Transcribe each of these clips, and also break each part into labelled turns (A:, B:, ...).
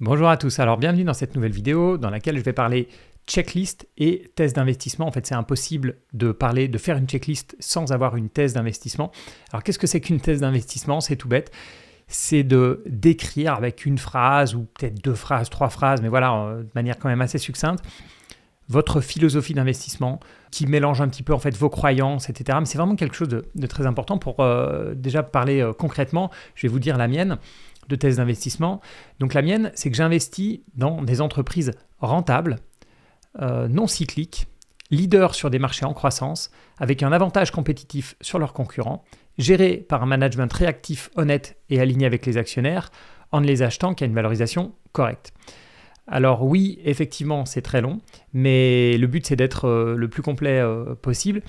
A: Bonjour à tous, alors bienvenue dans cette nouvelle vidéo dans laquelle je vais parler checklist et thèse d'investissement. En fait, c'est impossible de faire une checklist sans avoir une thèse d'investissement. Alors qu'est-ce que c'est qu'une thèse d'investissement? C'est tout bête. C'est de décrire avec une phrase ou peut-être 2 phrases, 3 phrases, mais voilà, de manière quand même assez succincte, votre philosophie d'investissement qui mélange un petit peu en fait vos croyances, etc. Mais c'est vraiment quelque chose de très important pour déjà parler concrètement. Je vais vous dire la mienne de thèse d'investissement. Donc la mienne, c'est que j'investis dans des entreprises rentables, non cycliques, leaders sur des marchés en croissance, avec un avantage compétitif sur leurs concurrents, gérés par un management réactif, honnête et aligné avec les actionnaires, en ne les achetant qu'à une valorisation correcte. Alors oui, effectivement, c'est très long, mais le but, c'est d'être le plus complet possible.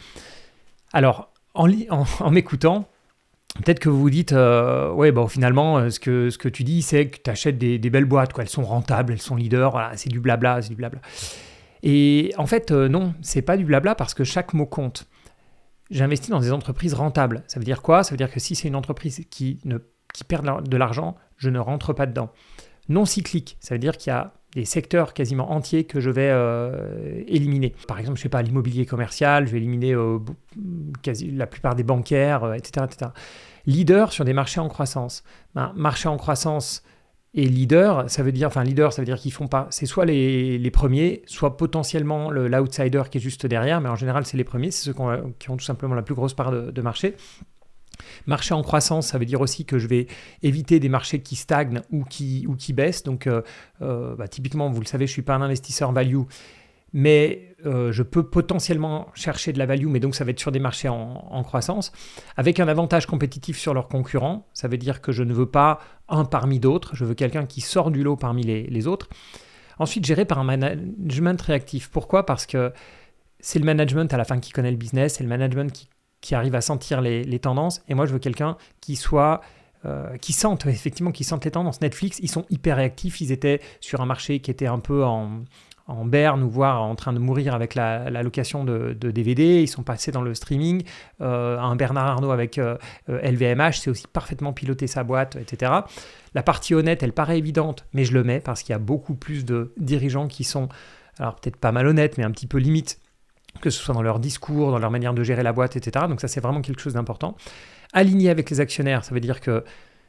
A: Alors, en m'écoutant, peut-être que vous vous dites, finalement, ce que tu dis, c'est que tu achètes des belles boîtes, quoi. Elles sont rentables, elles sont leaders, voilà, c'est du blabla, c'est du blabla. Et en fait, non, c'est pas du blabla parce que chaque mot compte. J'investis dans des entreprises rentables. Ça veut dire quoi? Ça veut dire que si c'est une entreprise qui perd de l'argent, je ne rentre pas dedans. Non cyclique, ça veut dire qu'il y a des secteurs quasiment entiers que je vais éliminer. Par exemple, je ne sais pas, l'immobilier commercial, je vais éliminer la plupart des bancaires, etc., etc. Leader sur des marchés en croissance. Marché en croissance et leader, ça veut dire qu'ils font pas, c'est soit les premiers, soit potentiellement l'outsider qui est juste derrière, mais en général, c'est les premiers, c'est ceux qui ont tout simplement la plus grosse part de marché. Marché en croissance, ça veut dire aussi que je vais éviter des marchés qui stagnent ou qui baissent. Donc, typiquement, vous le savez, je ne suis pas un investisseur value, mais je peux potentiellement chercher de la value, mais donc ça va être sur des marchés en croissance, avec un avantage compétitif sur leurs concurrents. Ça veut dire que je ne veux pas un parmi d'autres, je veux quelqu'un qui sort du lot parmi les autres. Ensuite, géré par un management réactif. Pourquoi? Parce que c'est le management à la fin qui connaît le business, c'est le management qui arrive à sentir les tendances. Et moi, je veux quelqu'un qui sente les tendances. Netflix, ils sont hyper réactifs. Ils étaient sur un marché qui était un peu en berne ou voire en train de mourir avec la location de DVD. Ils sont passés dans le streaming. Un Bernard Arnault avec LVMH, c'est aussi parfaitement piloter sa boîte, etc. La partie honnête, elle paraît évidente, mais je le mets parce qu'il y a beaucoup plus de dirigeants qui sont, alors peut-être pas malhonnêtes, mais un petit peu limite, que ce soit dans leur discours, dans leur manière de gérer la boîte, etc. Donc ça, c'est vraiment quelque chose d'important. Aligné avec les actionnaires, ça veut dire que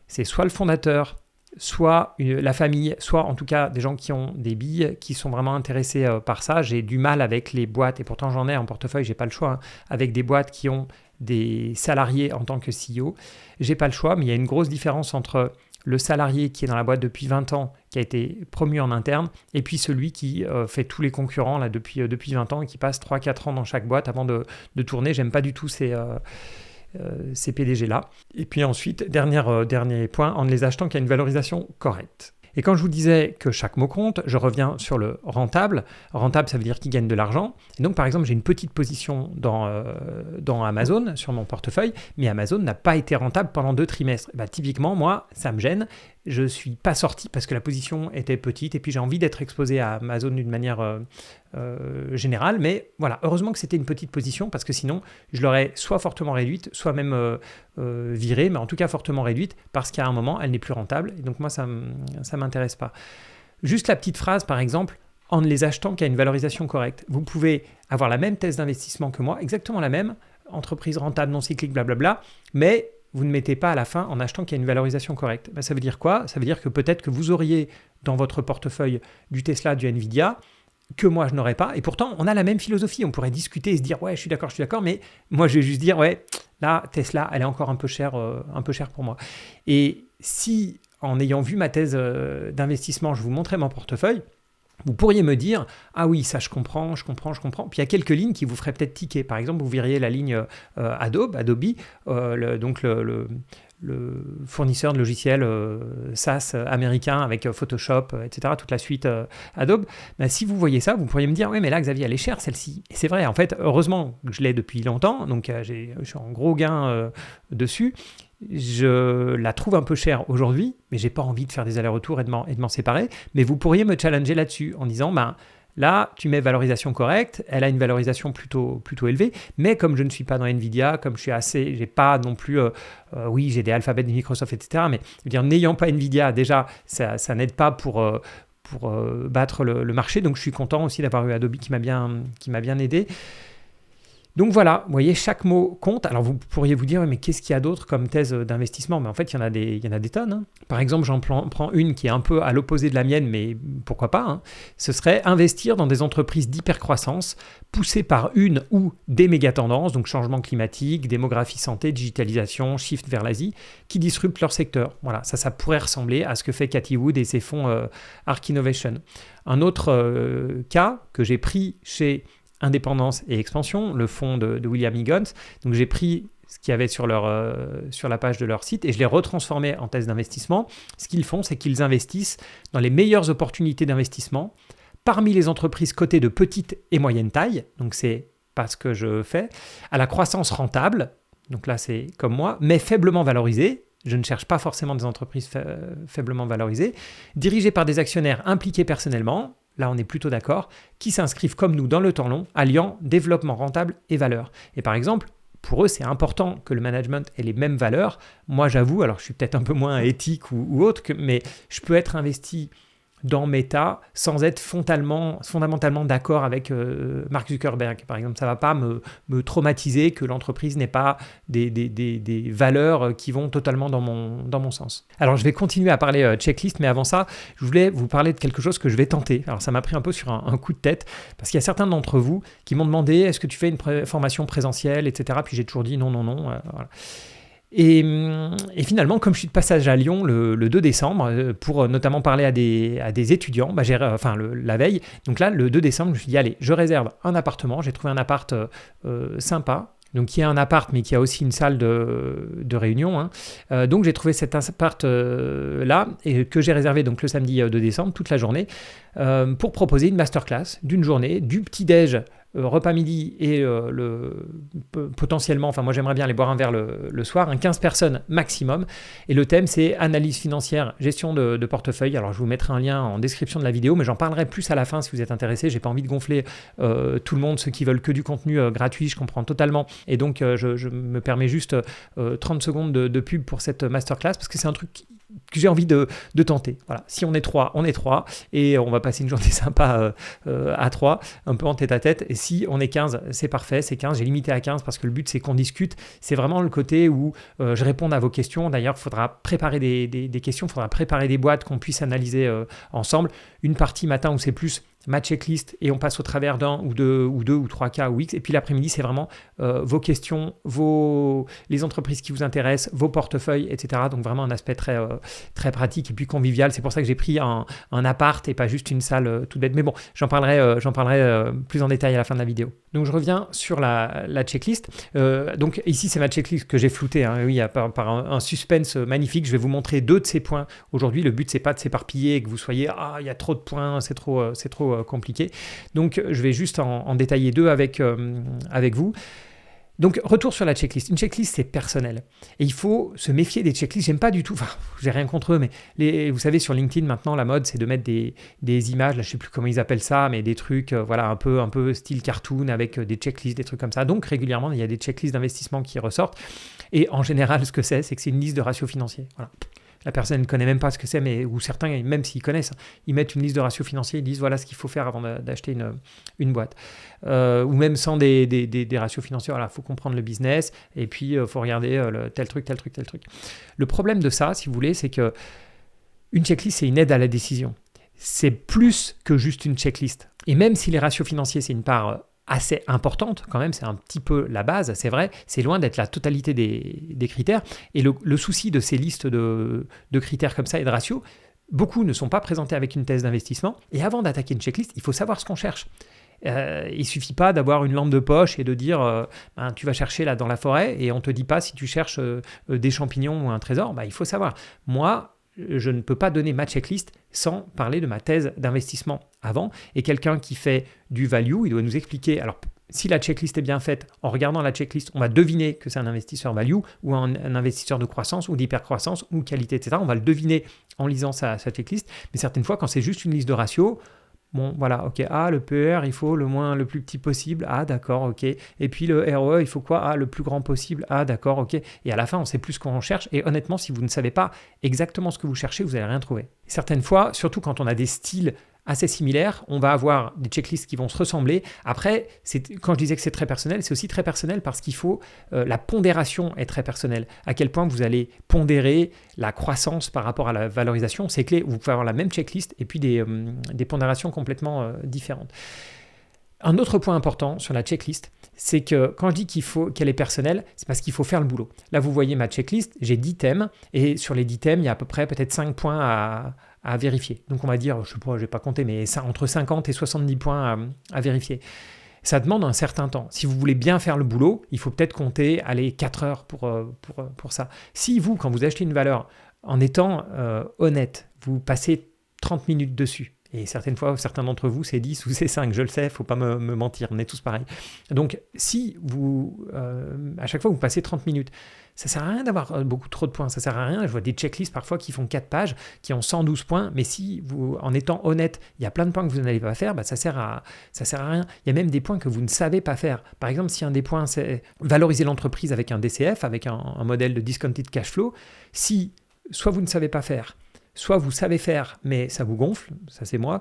A: c'est soit le fondateur, soit la famille, soit en tout cas des gens qui ont des billes, qui sont vraiment intéressés par ça. J'ai du mal avec les boîtes, et pourtant j'en ai en portefeuille, j'ai pas le choix, avec des boîtes qui ont des salariés en tant que CEO. J'ai pas le choix, mais il y a une grosse différence entre le salarié qui est dans la boîte depuis 20 ans, qui a été promu en interne, et puis celui qui fait tous les concurrents là, depuis 20 ans et qui passe 3-4 ans dans chaque boîte avant de tourner. J'aime pas du tout ces PDG-là. Et puis ensuite, dernier point, en ne les achetant qu'à une valorisation correcte. Et quand je vous disais que chaque mot compte, je reviens sur le rentable. Rentable, ça veut dire qu'il gagne de l'argent. Et donc, par exemple, j'ai une petite position dans Amazon, sur mon portefeuille, mais Amazon n'a pas été rentable pendant 2 trimestres. Typiquement, moi, ça me gêne. Je ne suis pas sorti parce que la position était petite et puis j'ai envie d'être exposé à Amazon d'une manière générale. Mais voilà, heureusement que c'était une petite position parce que sinon, je l'aurais soit fortement réduite, soit même virée, mais en tout cas fortement réduite parce qu'à un moment, elle n'est plus rentable. Et donc moi, ça ne m'intéresse pas. Juste la petite phrase, par exemple, en ne les achetant qu'à une valorisation correcte. Vous pouvez avoir la même thèse d'investissement que moi, exactement la même, entreprise rentable, non cyclique, blablabla, mais vous ne mettez pas à la fin en achetant qu'il y a une valorisation correcte. Ça veut dire quoi? Ça veut dire que peut-être que vous auriez dans votre portefeuille du Tesla, du Nvidia, que moi je n'aurais pas. Et pourtant, on a la même philosophie. On pourrait discuter et se dire, ouais, je suis d'accord, mais moi je vais juste dire, ouais, là, Tesla, elle est encore un peu chère pour moi. Et si, en ayant vu ma thèse d'investissement, je vous montrais mon portefeuille, vous pourriez me dire, ah oui, ça je comprends. Puis il y a quelques lignes qui vous feraient peut-être tiquer. Par exemple, vous verriez la ligne Adobe, donc le fournisseur de logiciels SaaS américain avec Photoshop, etc., toute la suite Adobe. Si vous voyez ça, vous pourriez me dire, oui, mais là, Xavier, elle est chère celle-ci. Et c'est vrai, en fait, heureusement que je l'ai depuis longtemps, donc je suis en gros gain dessus. Je la trouve un peu chère aujourd'hui, mais j'ai pas envie de faire des allers-retours et de m'en séparer. Mais vous pourriez me challenger là-dessus en disant, Là, tu mets valorisation correcte, elle a une valorisation plutôt élevée, mais comme je ne suis pas dans Nvidia, comme je suis j'ai pas non plus, oui, j'ai des Alphabet, des Microsoft, etc. Mais je veux dire, n'ayant pas Nvidia, déjà, ça n'aide pas pour battre le marché. Donc, je suis content aussi d'avoir eu Adobe qui m'a bien aidé. Donc voilà, vous voyez, chaque mot compte. Alors vous pourriez vous dire, mais qu'est-ce qu'il y a d'autre comme thèse d'investissement? Mais en fait, il y en a des tonnes. Hein. Par exemple, j'en prends une qui est un peu à l'opposé de la mienne, mais pourquoi pas, hein. Ce serait investir dans des entreprises d'hypercroissance poussées par une ou des méga-tendances, donc changement climatique, démographie santé, digitalisation, shift vers l'Asie, qui disruptent leur secteur. Voilà, ça pourrait ressembler à ce que fait Cathie Wood et ses fonds Ark Innovation. Un autre cas que j'ai pris chez Indépendance et Expansion, le fonds de William Higgins. Donc j'ai pris ce qu'il y avait sur la page de leur site et je l'ai retransformé en thèse d'investissement. Ce qu'ils font, c'est qu'ils investissent dans les meilleures opportunités d'investissement parmi les entreprises cotées de petite et moyenne taille. Donc c'est pas ce que je fais. À la croissance rentable, donc là c'est comme moi, mais faiblement valorisée. Je ne cherche pas forcément des entreprises faiblement valorisées, dirigées par des actionnaires impliqués personnellement. Là, on est plutôt d'accord, qui s'inscrivent comme nous dans le temps long, alliant développement rentable et valeur. Et par exemple, pour eux, c'est important que le management ait les mêmes valeurs. Moi, j'avoue, alors je suis peut-être un peu moins éthique ou autre, mais je peux être investi dans Meta sans être fondamentalement d'accord avec Mark Zuckerberg. Par exemple, ça ne va pas me traumatiser que l'entreprise n'ait pas des valeurs qui vont totalement dans mon sens. Alors, je vais continuer à parler checklist, mais avant ça, je voulais vous parler de quelque chose que je vais tenter. Alors, ça m'a pris un peu sur un coup de tête, parce qu'il y a certains d'entre vous qui m'ont demandé, est-ce que tu fais une formation présentielle, etc. Puis j'ai toujours dit non. Voilà. Et finalement, comme je suis de passage à Lyon le 2 décembre, pour notamment parler à des étudiants, la veille, donc là, le 2 décembre, je me suis dit, allez, je réserve un appartement. J'ai trouvé un appart sympa, donc qui est un appart, mais qui a aussi une salle de réunion. Hein. Donc j'ai trouvé cet appart là, et que j'ai réservé donc, le samedi 2 décembre, toute la journée, pour proposer une masterclass d'une journée, du petit-déj, repas midi et potentiellement, enfin moi j'aimerais bien aller boire un verre le soir, 15 personnes maximum. Et le thème c'est analyse financière, gestion de portefeuille. Alors je vous mettrai un lien en description de la vidéo, mais j'en parlerai plus à la fin si vous êtes intéressé. J'ai pas envie de gonfler tout le monde, ceux qui veulent que du contenu gratuit, je comprends totalement. Et donc je me permets juste 30 secondes de pub pour cette masterclass parce que c'est un truc que j'ai envie de tenter. Voilà. Si on est trois, et on va passer une journée sympa à 3, un peu en tête à tête. Et si on est 15, c'est parfait, c'est 15. J'ai limité à 15 parce que le but, c'est qu'on discute. C'est vraiment le côté où je réponds à vos questions. D'ailleurs, il faudra préparer des questions, il faudra préparer des boîtes qu'on puisse analyser ensemble. Une partie matin où c'est plus ma checklist et on passe au travers d'un ou deux ou trois cas ou X. Et puis l'après-midi, c'est vraiment vos questions, les entreprises qui vous intéressent, vos portefeuilles, etc. Donc vraiment un aspect très, très pratique et puis convivial. C'est pour ça que j'ai pris un appart et pas juste une salle toute bête. Mais bon, j'en parlerai plus en détail à la fin de la vidéo. Donc je reviens sur la checklist. Donc ici, c'est ma checklist que j'ai floutée. Hein. Oui, par un suspense magnifique. Je vais vous montrer 2 de ces points aujourd'hui. Le but, c'est pas de s'éparpiller et que vous soyez « Ah, il y a trop de points, c'est trop compliqué ». Donc je vais juste en détailler 2 avec vous. Donc, retour sur la checklist. Une checklist, c'est personnel. Et il faut se méfier des checklists. J'aime pas du tout, j'ai rien contre eux, mais vous savez, sur LinkedIn, maintenant, la mode, c'est de mettre des images, là, je sais plus comment ils appellent ça, mais des trucs, un peu style cartoon avec des checklists, des trucs comme ça. Donc, régulièrement, il y a des checklists d'investissement qui ressortent. Et en général, ce que c'est que c'est une liste de ratios financiers. Voilà. La personne ne connaît même pas ce que c'est, ou certains, même s'ils connaissent, ils mettent une liste de ratios financiers, ils disent voilà ce qu'il faut faire avant d'acheter une boîte. Ou même sans des ratios financiers, il faut comprendre le business et puis il faut regarder tel truc. Le problème de ça, si vous voulez, c'est que une checklist, c'est une aide à la décision. C'est plus que juste une checklist. Et même si les ratios financiers, c'est une part assez importante quand même, c'est un petit peu la base, c'est vrai, c'est loin d'être la totalité des critères. Et le souci de ces listes de critères comme ça et de ratios, beaucoup ne sont pas présentés avec une thèse d'investissement. Et avant d'attaquer une checklist, il faut savoir ce qu'on cherche. Il ne suffit pas d'avoir une lampe de poche et de dire tu vas chercher là dans la forêt et on ne te dit pas si tu cherches des champignons ou un trésor. Il faut savoir. Moi, je ne peux pas donner ma checklist sans parler de ma thèse d'investissement avant. Et quelqu'un qui fait du value, il doit nous expliquer. Alors, si la checklist est bien faite, en regardant la checklist, on va deviner que c'est un investisseur value ou un investisseur de croissance ou d'hypercroissance ou qualité, etc. On va le deviner en lisant sa checklist. Mais certaines fois, quand c'est juste une liste de ratios, Bon, voilà, ok. Ah, le PER, il faut le plus petit possible. Ah, d'accord, ok. Et puis le ROE, il faut quoi? Ah, le plus grand possible. Ah, d'accord, ok. Et à la fin, on sait plus ce qu'on cherche. Et honnêtement, si vous ne savez pas exactement ce que vous cherchez, vous n'allez rien trouver. Certaines fois, surtout quand on a des styles assez similaires, on va avoir des checklists qui vont se ressembler. Après, quand je disais que c'est très personnel, c'est aussi très personnel parce qu'il faut, la pondération est très personnelle. À quel point vous allez pondérer la croissance par rapport à la valorisation, c'est clé. Vous pouvez avoir la même checklist et puis des pondérations complètement différentes. Un autre point important sur la checklist, c'est que quand je dis qu'elle est personnelle, c'est parce qu'il faut faire le boulot. Là, vous voyez ma checklist, j'ai 10 thèmes et sur les 10 thèmes, il y a à peu près peut-être 5 points à vérifier. Donc on va dire, je ne vais pas compter, mais entre 50 et 70 points à vérifier. Ça demande un certain temps. Si vous voulez bien faire le boulot, il faut peut-être compter 4 heures pour ça. Si vous, quand vous achetez une valeur, en étant honnête, vous passez 30 minutes dessus, et certaines fois, certains d'entre vous, c'est 10 ou c'est 5, je le sais, il ne faut pas me mentir, on est tous pareils. Donc, si vous, à chaque fois, vous passez 30 minutes, ça ne sert à rien d'avoir beaucoup trop de points, ça ne sert à rien. Je vois des checklists parfois qui font 4 pages, qui ont 112 points, mais si vous, en étant honnête, il y a plein de points que vous n'allez pas faire, ça sert à rien. Il y a même des points que vous ne savez pas faire. Par exemple, si un des points, c'est valoriser l'entreprise avec un DCF, avec un modèle de discounted cash flow, si soit vous ne savez pas faire, soit vous savez faire, mais ça vous gonfle, ça c'est moi,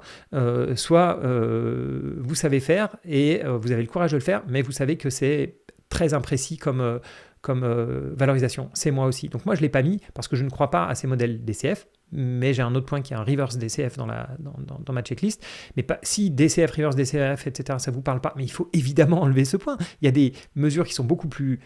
A: soit vous savez faire et vous avez le courage de le faire, mais vous savez que c'est très imprécis comme valorisation. C'est moi aussi. Donc moi, je ne l'ai pas mis parce que je ne crois pas à ces modèles DCF, mais j'ai un autre point qui est un reverse DCF dans ma checklist. Mais si DCF, reverse DCF, etc., ça ne vous parle pas, mais il faut évidemment enlever ce point. Il y a des mesures qui sont beaucoup plus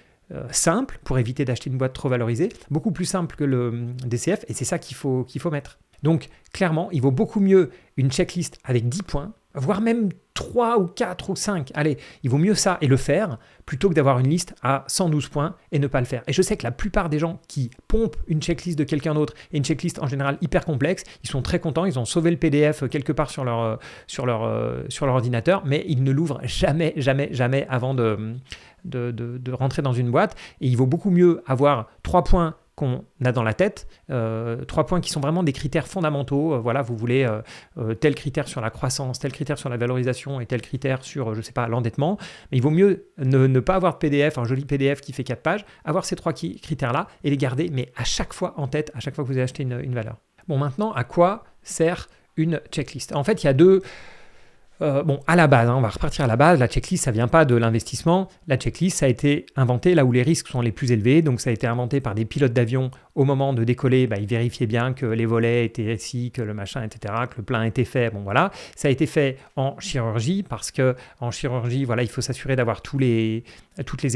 A: simple pour éviter d'acheter une boîte trop valorisée, beaucoup plus simple que le DCF, et c'est ça qu'il faut mettre. Donc clairement, il vaut beaucoup mieux une checklist avec 10 points, voire même 3 ou 4 ou 5. Allez, il vaut mieux ça et le faire, plutôt que d'avoir une liste à 112 points et ne pas le faire. Et je sais que la plupart des gens qui pompent une checklist de quelqu'un d'autre, et une checklist en général hyper complexe, ils sont très contents, ils ont sauvé le PDF quelque part sur leur ordinateur, mais ils ne l'ouvrent jamais avant de rentrer dans une boîte. Et il vaut beaucoup mieux avoir 3 points qu'on a dans la tête, 3 points qui sont vraiment des critères fondamentaux. Voilà, vous voulez tel critère sur la croissance, tel critère sur la valorisation et tel critère sur, je sais pas, l'endettement. Mais il vaut mieux ne pas avoir de PDF, un joli PDF qui fait 4 pages, avoir ces 3 critères-là et les garder, mais à chaque fois en tête, à chaque fois que vous avez acheté une valeur. Bon, maintenant, à quoi sert une checklist? En fait, il y a deux... à la base, on va repartir à la base. La checklist, ça ne vient pas de l'investissement. La checklist, ça a été inventé là où les risques sont les plus élevés. Donc, ça a été inventé par des pilotes d'avion. Au moment de décoller, ils vérifiaient bien que les volets étaient ici, que le machin, etc., que le plein était fait. Bon, voilà. Ça a été fait en chirurgie parce qu'en chirurgie, voilà, il faut s'assurer d'avoir toutes les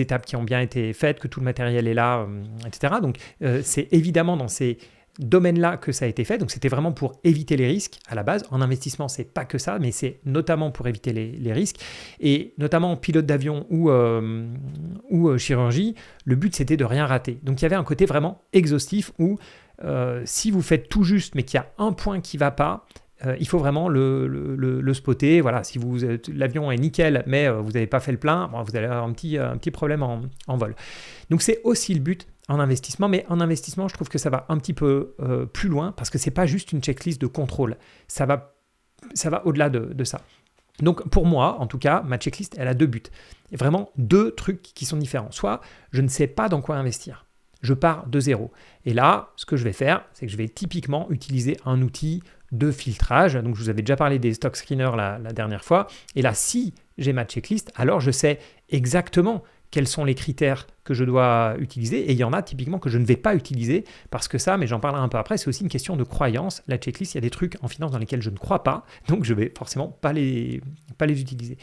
A: étapes qui ont bien été faites, que tout le matériel est là, etc. Donc, c'est évidemment dans ces domaine-là que ça a été fait. Donc, c'était vraiment pour éviter les risques à la base. En investissement, c'est pas que ça, mais c'est notamment pour éviter les risques. Et notamment en pilote d'avion ou chirurgie, le but, c'était de rien rater. Donc, il y avait un côté vraiment exhaustif où si vous faites tout juste, mais qu'il y a un point qui ne va pas, il faut vraiment le spotter. Voilà, si l'avion est nickel, mais vous n'avez pas fait le plein, vous allez avoir un petit problème en vol. Donc, c'est aussi le but en investissement, mais en investissement, je trouve que ça va un petit peu plus loin parce que ce n'est pas juste une checklist de contrôle. Ça va au-delà de ça. Donc, pour moi, en tout cas, ma checklist, elle a 2 buts. Il y a vraiment 2 trucs qui sont différents. Soit, je ne sais pas dans quoi investir. Je pars de zéro. Et là, ce que je vais faire, c'est que je vais typiquement utiliser un outil de filtrage. Donc, je vous avais déjà parlé des stock screeners la dernière fois. Et là, si j'ai ma checklist, alors je sais exactement quels sont les critères que je dois utiliser. Et il y en a typiquement que je ne vais pas utiliser parce que ça, mais j'en parlerai un peu après, c'est aussi une question de croyance. La checklist, il y a des trucs en finance dans lesquels je ne crois pas, donc je ne vais forcément pas les utiliser.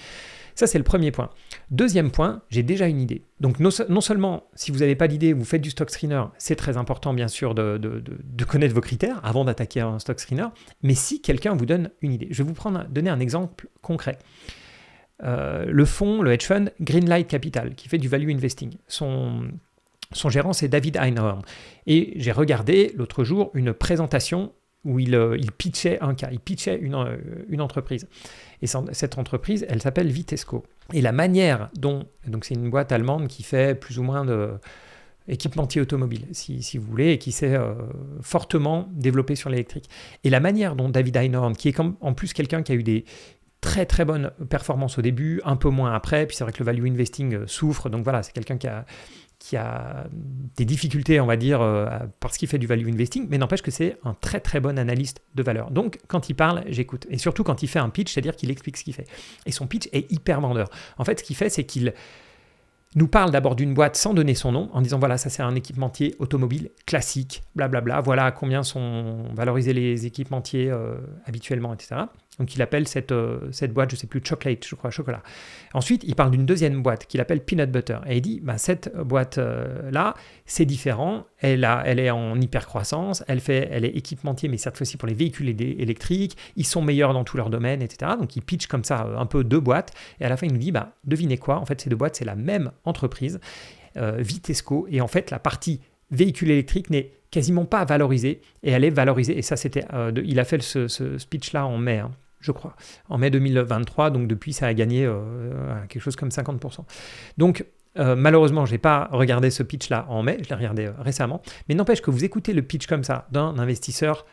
A: Ça, c'est le premier point. Deuxième point, j'ai déjà une idée. Donc non seulement, si vous n'avez pas d'idée, vous faites du stock screener, c'est très important bien sûr de connaître vos critères avant d'attaquer un stock screener, mais si quelqu'un vous donne une idée. Je vais vous donner un exemple concret. Le fonds, le hedge fund Greenlight Capital, qui fait du value investing. Son gérant, c'est David Einhorn. Et j'ai regardé l'autre jour une présentation où il pitchait un cas, il pitchait une entreprise. Et cette entreprise, elle s'appelle Vitesco. Et la manière dont, donc c'est une boîte allemande qui fait plus ou moins équipementier automobile, si vous voulez, et qui s'est fortement développé sur l'électrique. Et la manière dont David Einhorn, qui est en plus quelqu'un qui a eu des très très bonnes performances au début, un peu moins après, puis c'est vrai que le value investing souffre, donc voilà, c'est quelqu'un qui a des difficultés, on va dire, parce qu'il fait du value investing, mais n'empêche que c'est un très très bon analyste de valeur. Donc quand il parle, j'écoute. Et surtout quand il fait un pitch, c'est-à-dire qu'il explique ce qu'il fait. Et son pitch est hyper vendeur. En fait, ce qu'il fait, c'est qu'il nous parle d'abord d'une boîte sans donner son nom, en disant voilà, ça c'est un équipementier automobile classique, blablabla, voilà combien sont valorisés les équipementiers habituellement, etc. Donc il appelle cette boîte, je ne sais plus, Chocolate, je crois, chocolat. Ensuite, il parle d'une deuxième boîte qu'il appelle Peanut Butter. Et il dit, cette boîte-là, c'est différent, elle est en hyper-croissance, elle est équipementier, mais cette fois-ci pour les véhicules électriques, ils sont meilleurs dans tous leurs domaines, etc. Donc il pitch comme ça un peu deux boîtes, et à la fin il nous dit, devinez quoi, en fait ces deux boîtes, c'est la même entreprise, Vitesco, et en fait la partie véhicule électrique n'est quasiment pas valorisée, et elle est valorisée, et ça c'était, il a fait ce speech-là en mai, je crois, en mai 2023, donc depuis ça a gagné quelque chose comme 50%. Donc malheureusement, je n'ai pas regardé ce pitch-là en mai, je l'ai regardé récemment, mais n'empêche que vous écoutez le pitch comme ça d'un investisseur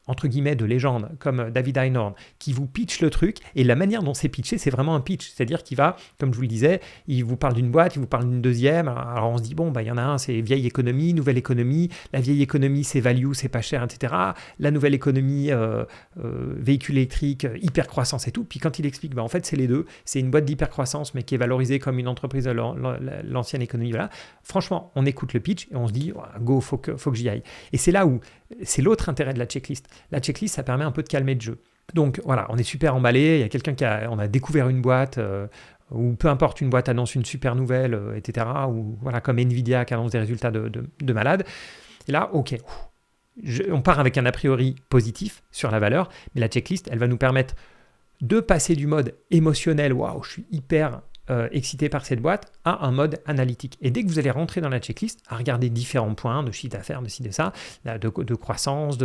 A: entre guillemets de légende comme David Einhorn qui vous pitch le truc, et la manière dont c'est pitché, c'est vraiment un pitch, c'est-à-dire qu'il va, comme je vous le disais, il vous parle d'une boîte, il vous parle d'une deuxième, alors on se dit bon, il y en a un, c'est vieille économie, nouvelle économie, la vieille économie c'est value, c'est pas cher, etc. La nouvelle économie, véhicule électrique, hyper croissance et tout, puis quand il explique, en fait c'est les deux, c'est une boîte d'hyper croissance mais qui est valorisée comme une entreprise de l'ancienne économie, voilà. Franchement, on écoute le pitch et on se dit go, faut que j'y aille. Et c'est là où c'est l'autre intérêt de la checklist. La checklist, ça permet un peu de calmer le jeu. Donc voilà, on est super emballé, il y a quelqu'un on a découvert une boîte, ou peu importe, une boîte annonce une super nouvelle, etc. Ou voilà, comme Nvidia qui annonce des résultats de malade. Et là, ok, on part avec un a priori positif sur la valeur, mais la checklist, elle va nous permettre de passer du mode émotionnel, waouh, je suis hyper excité par cette boîte, à un mode analytique. Et dès que vous allez rentrer dans la checklist, à regarder différents points de chiffre d'affaires, de ci, de ça, de croissance,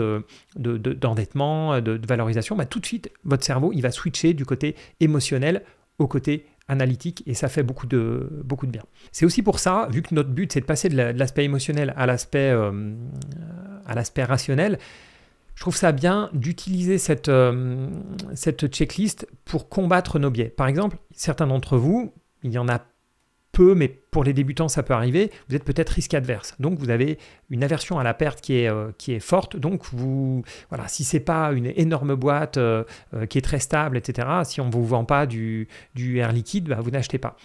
A: d'endettement, de valorisation, tout de suite, votre cerveau, il va switcher du côté émotionnel au côté analytique, et ça fait beaucoup de bien. C'est aussi pour ça, vu que notre but, c'est de passer de l'aspect émotionnel à l'aspect rationnel, je trouve ça bien d'utiliser cette checklist pour combattre nos biais. Par exemple, certains d'entre vous, il y en a peu, mais pour les débutants, ça peut arriver, vous êtes peut-être risque adverse. Donc, vous avez une aversion à la perte qui est forte. Donc, voilà, si ce n'est pas une énorme boîte qui est très stable, etc., si on ne vous vend pas du Air Liquide, vous n'achetez pas.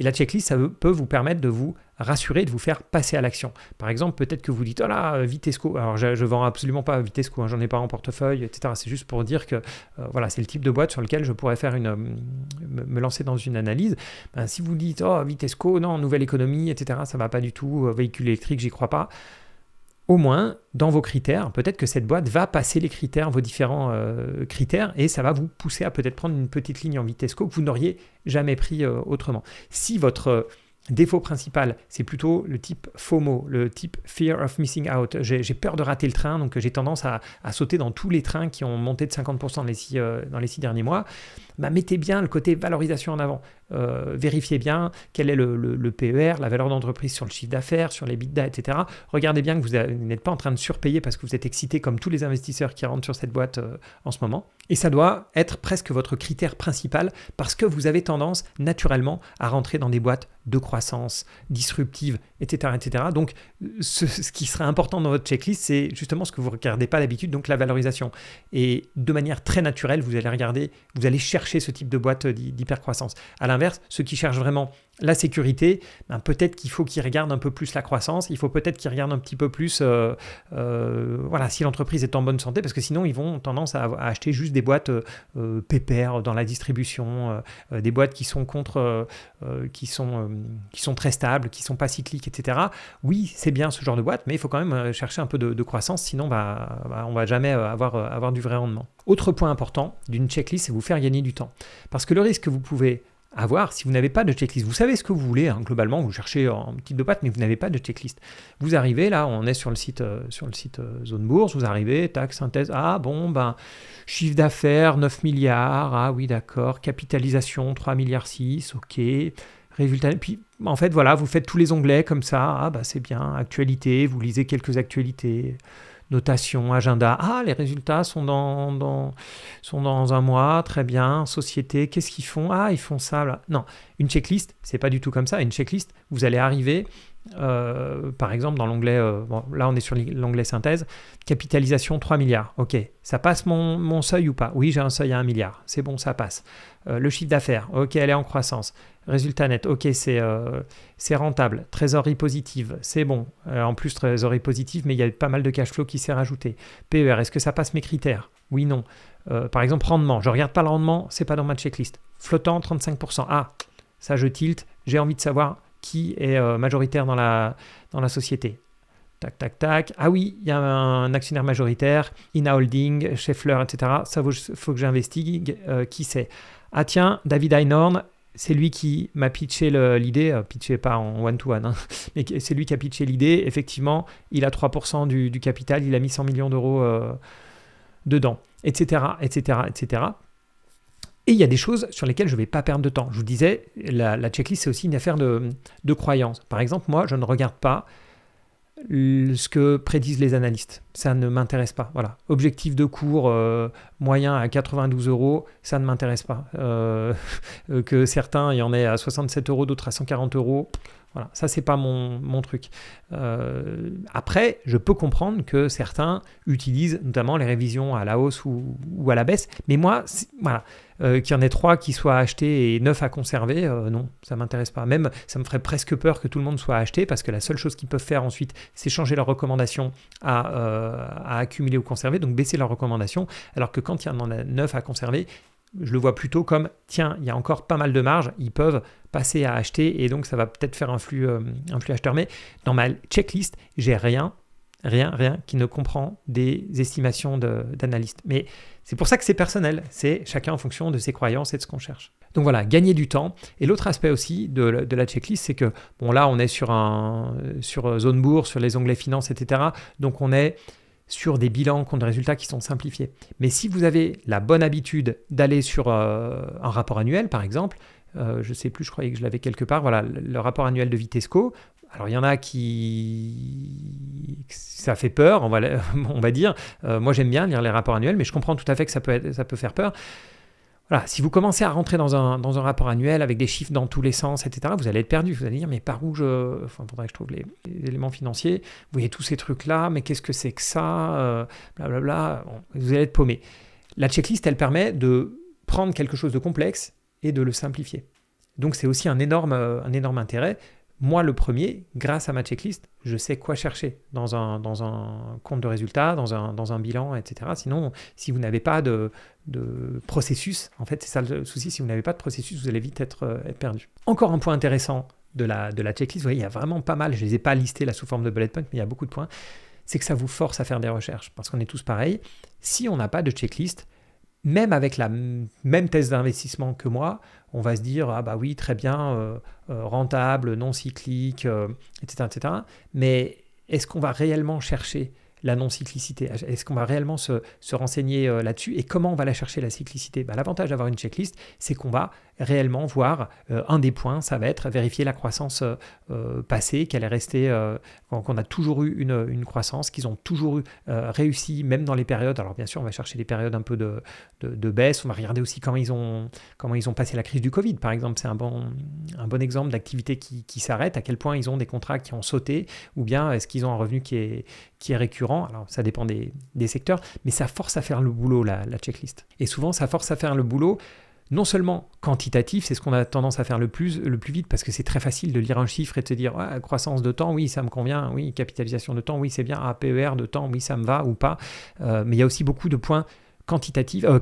A: Et la checklist, ça peut vous permettre de vous rassurer, de vous faire passer à l'action. Par exemple, peut-être que vous dites « Oh là, Vitesco ». Alors, je ne vends absolument pas Vitesco, j'en ai pas en portefeuille, etc. C'est juste pour dire que voilà, c'est le type de boîte sur lequel je pourrais faire me lancer dans une analyse. Si vous dites « Oh, Vitesco, non, nouvelle économie, etc. Ça ne va pas du tout, véhicule électrique, j'y crois pas ». Au moins, dans vos critères, peut-être que cette boîte va passer les critères, vos différents critères, et ça va vous pousser à peut-être prendre une petite ligne en Vitesco que vous n'auriez jamais pris autrement. Si votre défaut principal, c'est plutôt le type FOMO, le type Fear of Missing Out, j'ai peur de rater le train, donc j'ai tendance à sauter dans tous les trains qui ont monté de 50% dans les 6 derniers mois, mettez bien le côté valorisation en avant. Vérifiez bien quel est le PER, la valeur d'entreprise sur le chiffre d'affaires, sur les EBITDA, etc. Regardez bien que vous n'êtes pas en train de surpayer parce que vous êtes excité comme tous les investisseurs qui rentrent sur cette boîte en ce moment. Et ça doit être presque votre critère principal parce que vous avez tendance naturellement à rentrer dans des boîtes de croissance, disruptives, etc. etc. Donc, ce qui serait important dans votre checklist, c'est justement ce que vous ne regardez pas d'habitude, donc la valorisation. Et de manière très naturelle, vous allez chercher ce type de boîte d'hypercroissance. À l'inverse, ceux qui cherchent vraiment la sécurité, peut-être qu'il faut qu'ils regardent un peu plus la croissance, il faut peut-être qu'ils regardent un petit peu plus voilà, si l'entreprise est en bonne santé, parce que sinon ils vont tendance à acheter juste des boîtes pépères dans la distribution, des boîtes qui sont qui sont très stables, qui sont pas cycliques, etc. Oui, c'est bien ce genre de boîte, mais il faut quand même chercher un peu de croissance, sinon on va jamais avoir du vrai rendement. Autre point important d'une checklist, c'est vous faire gagner du temps. Parce que le risque que vous pouvez avoir si vous n'avez pas de checklist, vous savez ce que vous voulez, globalement, vous cherchez un type de boîte, mais vous n'avez pas de checklist. Vous arrivez, là, on est sur le site Zone Bourse, vous arrivez, tac, synthèse, chiffre d'affaires, 9 milliards, ah oui, d'accord, capitalisation, 3 milliards 6, ok, résultat. Puis en fait, voilà, vous faites tous les onglets comme ça. Ah bah c'est bien, actualité, vous lisez quelques actualités. Notation, agenda. Ah, les résultats sont dans un mois, très bien. Société, qu'est-ce qu'ils font? Ah, ils font ça. Là. Non, une checklist, c'est pas du tout comme ça. Une checklist, vous allez arriver, par exemple, dans l'onglet, là on est sur l'onglet synthèse, capitalisation 3 milliards. Ok, ça passe mon seuil ou pas? Oui, j'ai un seuil à 1 milliard. C'est bon, ça passe. Le chiffre d'affaires, ok, elle est en croissance. Résultat net, ok, c'est rentable. Trésorerie positive, c'est bon. En plus, trésorerie positive, mais il y a pas mal de cash flow qui s'est rajouté. PER, est-ce que ça passe mes critères? Oui, non. Par exemple, rendement, je ne regarde pas le rendement, c'est pas dans ma checklist. Flottant, 35%. Ah, ça je tilte, j'ai envie de savoir qui est majoritaire dans la société. Tac, tac, tac. Ah oui, il y a un actionnaire majoritaire, Ina Holding, Scheffler, etc. Ça, faut que j'investigue qui c'est. Ah tiens, David Einhorn, c'est lui qui m'a pitché l'idée, pitché pas en one-to-one, hein, mais c'est lui qui a pitché l'idée. Effectivement, il a 3% du capital, il a mis 100 millions d'euros dedans, etc., etc., etc. Et il y a des choses sur lesquelles je ne vais pas perdre de temps. Je vous disais, la checklist, c'est aussi une affaire de croyance. Par exemple, moi, je ne regarde pas ce que prédisent les analystes. Ça ne m'intéresse pas. Voilà. Objectif de cours moyen à 92 €, ça ne m'intéresse pas. Que certains, il y en ait à 67 €, d'autres à 140 €. Voilà, ça, c'est pas mon truc. Après, je peux comprendre que certains utilisent notamment les révisions à la hausse ou à la baisse. Mais moi, voilà, qu'il y en ait 3 qui soient achetés et 9 à conserver, non, ça ne m'intéresse pas. Même, ça me ferait presque peur que tout le monde soit acheté parce que la seule chose qu'ils peuvent faire ensuite, c'est changer leur recommandation à accumuler ou conserver, donc baisser leur recommandation. Alors que quand il y en a 9 à conserver, je le vois plutôt comme, tiens, il y a encore pas mal de marge, ils peuvent passer à acheter et donc ça va peut-être faire un flux acheteur. Mais dans ma checklist, j'ai rien qui ne comprend des estimations d'analystes. Mais c'est pour ça que c'est personnel, c'est chacun en fonction de ses croyances et de ce qu'on cherche. Donc voilà, gagner du temps. Et l'autre aspect aussi de la checklist, c'est que, bon là on est sur zone bourse, sur les onglets finance, etc. Donc on est sur des bilans, comptes de résultats qui sont simplifiés. Mais si vous avez la bonne habitude d'aller sur un rapport annuel, par exemple, je ne sais plus, je croyais que je l'avais quelque part, voilà, le rapport annuel de Vitesco. Alors, il y en a qui... ça fait peur, on va dire. Moi, j'aime bien lire les rapports annuels, mais je comprends tout à fait que ça peut faire peur. Voilà, si vous commencez à rentrer dans un rapport annuel avec des chiffres dans tous les sens, etc., vous allez être perdu. Vous allez dire, mais par où Enfin, faudrait que je trouve les éléments financiers. Vous voyez tous ces trucs-là, mais qu'est-ce que c'est que ça Blablabla. Bon, vous allez être paumé. La checklist, elle permet de prendre quelque chose de complexe et de le simplifier. Donc, c'est aussi un énorme intérêt. Moi, le premier, grâce à ma checklist, je sais quoi chercher dans un compte de résultats, dans un bilan, etc. Sinon, si vous n'avez pas de processus, en fait, c'est ça le souci, si vous n'avez pas de processus, vous allez vite être perdu. Encore un point intéressant de la checklist, vous voyez, il y a vraiment pas mal, je ne les ai pas listés là sous forme de bullet point, mais il y a beaucoup de points, c'est que ça vous force à faire des recherches, parce qu'on est tous pareils. Si on n'a pas de checklist, même avec la même thèse d'investissement que moi, on va se dire « Ah bah oui, très bien, rentable, non cyclique, etc. etc. » Mais est-ce qu'on va réellement chercher la non-cyclicité? Est-ce qu'on va réellement se renseigner là-dessus? Et comment on va la chercher, la cyclicité? L'avantage d'avoir une checklist, c'est qu'on va réellement voir un des points, ça va être vérifier la croissance passée, qu'elle est restée, qu'on a toujours eu une croissance, qu'ils ont toujours eu réussi, même dans les périodes. Alors bien sûr, on va chercher les périodes un peu de baisse, on va regarder aussi comment ils ont passé la crise du Covid, par exemple. C'est un bon exemple d'activité qui s'arrête, à quel point ils ont des contrats qui ont sauté, ou bien est-ce qu'ils ont un revenu qui est récurrent. Alors ça dépend des secteurs, mais ça force à faire le boulot, la checklist. Et souvent, ça force à faire le boulot non seulement quantitatif, c'est ce qu'on a tendance à faire le plus vite, parce que c'est très facile de lire un chiffre et de se dire croissance de temps, oui, ça me convient, oui, capitalisation de temps, oui, c'est bien, PER de temps, oui, ça me va ou pas. Mais il y a aussi beaucoup de points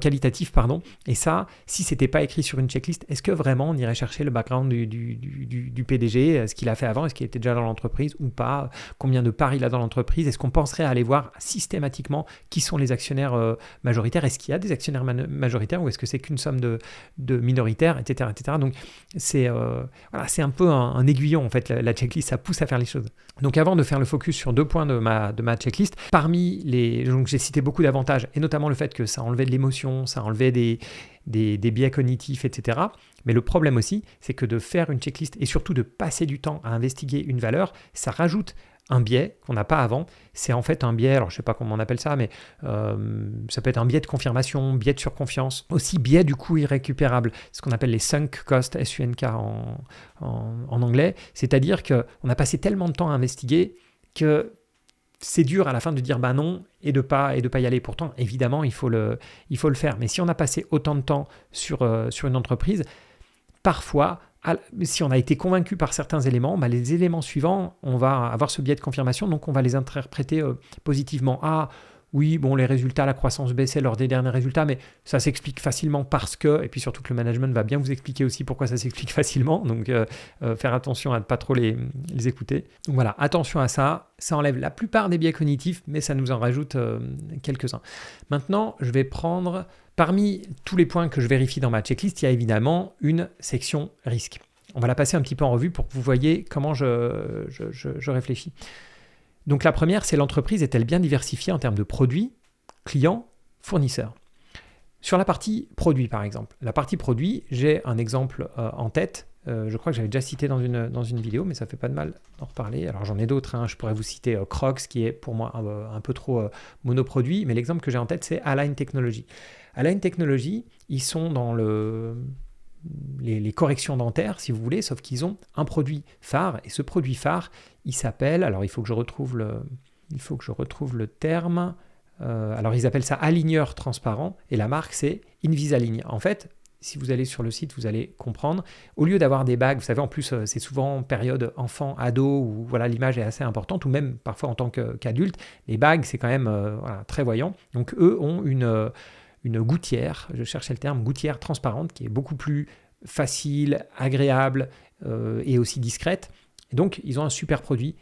A: qualitatif, et ça, si ce n'était pas écrit sur une checklist, est-ce que vraiment on irait chercher le background du PDG, ce qu'il a fait avant, est-ce qu'il était déjà dans l'entreprise ou pas, combien de parts il a dans l'entreprise, est-ce qu'on penserait à aller voir systématiquement qui sont les actionnaires majoritaires, est-ce qu'il y a des actionnaires majoritaires ou est-ce que c'est qu'une somme de minoritaires, etc. Donc c'est un peu un aiguillon en fait, la checklist, ça pousse à faire les choses. Donc avant de faire le focus sur 2 points de ma checklist, parmi donc j'ai cité beaucoup d'avantages et notamment le fait que ça enlevait de l'émotion, ça enlevait des biais cognitifs, etc. Mais le problème aussi, c'est que de faire une checklist et surtout de passer du temps à investiguer une valeur, ça rajoute un biais qu'on n'a pas avant. C'est en fait un biais, alors je ne sais pas comment on appelle ça, mais ça peut être un biais de confirmation, biais de surconfiance, aussi biais du coût irrécupérable, ce qu'on appelle les sunk costs, S-U-N-K en anglais, c'est-à-dire qu'on a passé tellement de temps à investiguer que c'est dur à la fin de dire bah non et de pas y aller. Pourtant, évidemment, il faut le faire. Mais si on a passé autant de temps sur une entreprise, parfois, si on a été convaincu par certains éléments, bah les éléments suivants, on va avoir ce biais de confirmation, donc on va les interpréter positivement. Ah oui, bon, les résultats, la croissance baissait lors des derniers résultats, mais ça s'explique facilement parce que, et puis surtout que le management va bien vous expliquer aussi pourquoi ça s'explique facilement, donc faire attention à ne pas trop les écouter. Donc voilà, attention à ça, ça enlève la plupart des biais cognitifs, mais ça nous en rajoute quelques-uns. Maintenant, je vais prendre, parmi tous les points que je vérifie dans ma checklist, il y a évidemment une section risque. On va la passer un petit peu en revue pour que vous voyez comment je réfléchis. Donc la première, c'est l'entreprise est-elle bien diversifiée en termes de produits, clients, fournisseurs. Sur la partie produit, par exemple. La partie produit, j'ai un exemple en tête. Je crois que j'avais déjà cité dans une vidéo, mais ça ne fait pas de mal d'en reparler. Alors j'en ai d'autres. Je pourrais vous citer Crocs, qui est pour moi un peu trop monoproduit. Mais l'exemple que j'ai en tête, c'est Align Technology. Align Technology, ils sont dans les corrections dentaires, si vous voulez, sauf qu'ils ont un produit phare, et ce produit phare, il s'appelle, alors il faut que je retrouve le terme, alors ils appellent ça aligneur transparent, et la marque c'est Invisalign. En fait, si vous allez sur le site, vous allez comprendre, au lieu d'avoir des bagues, vous savez, en plus c'est souvent période enfant, ado, où voilà, l'image est assez importante, ou même parfois en tant qu'adulte, les bagues c'est quand même très voyant, donc eux ont une gouttière, je cherchais le terme, gouttière transparente qui est beaucoup plus facile, agréable et aussi discrète. Et donc, ils ont un super produit,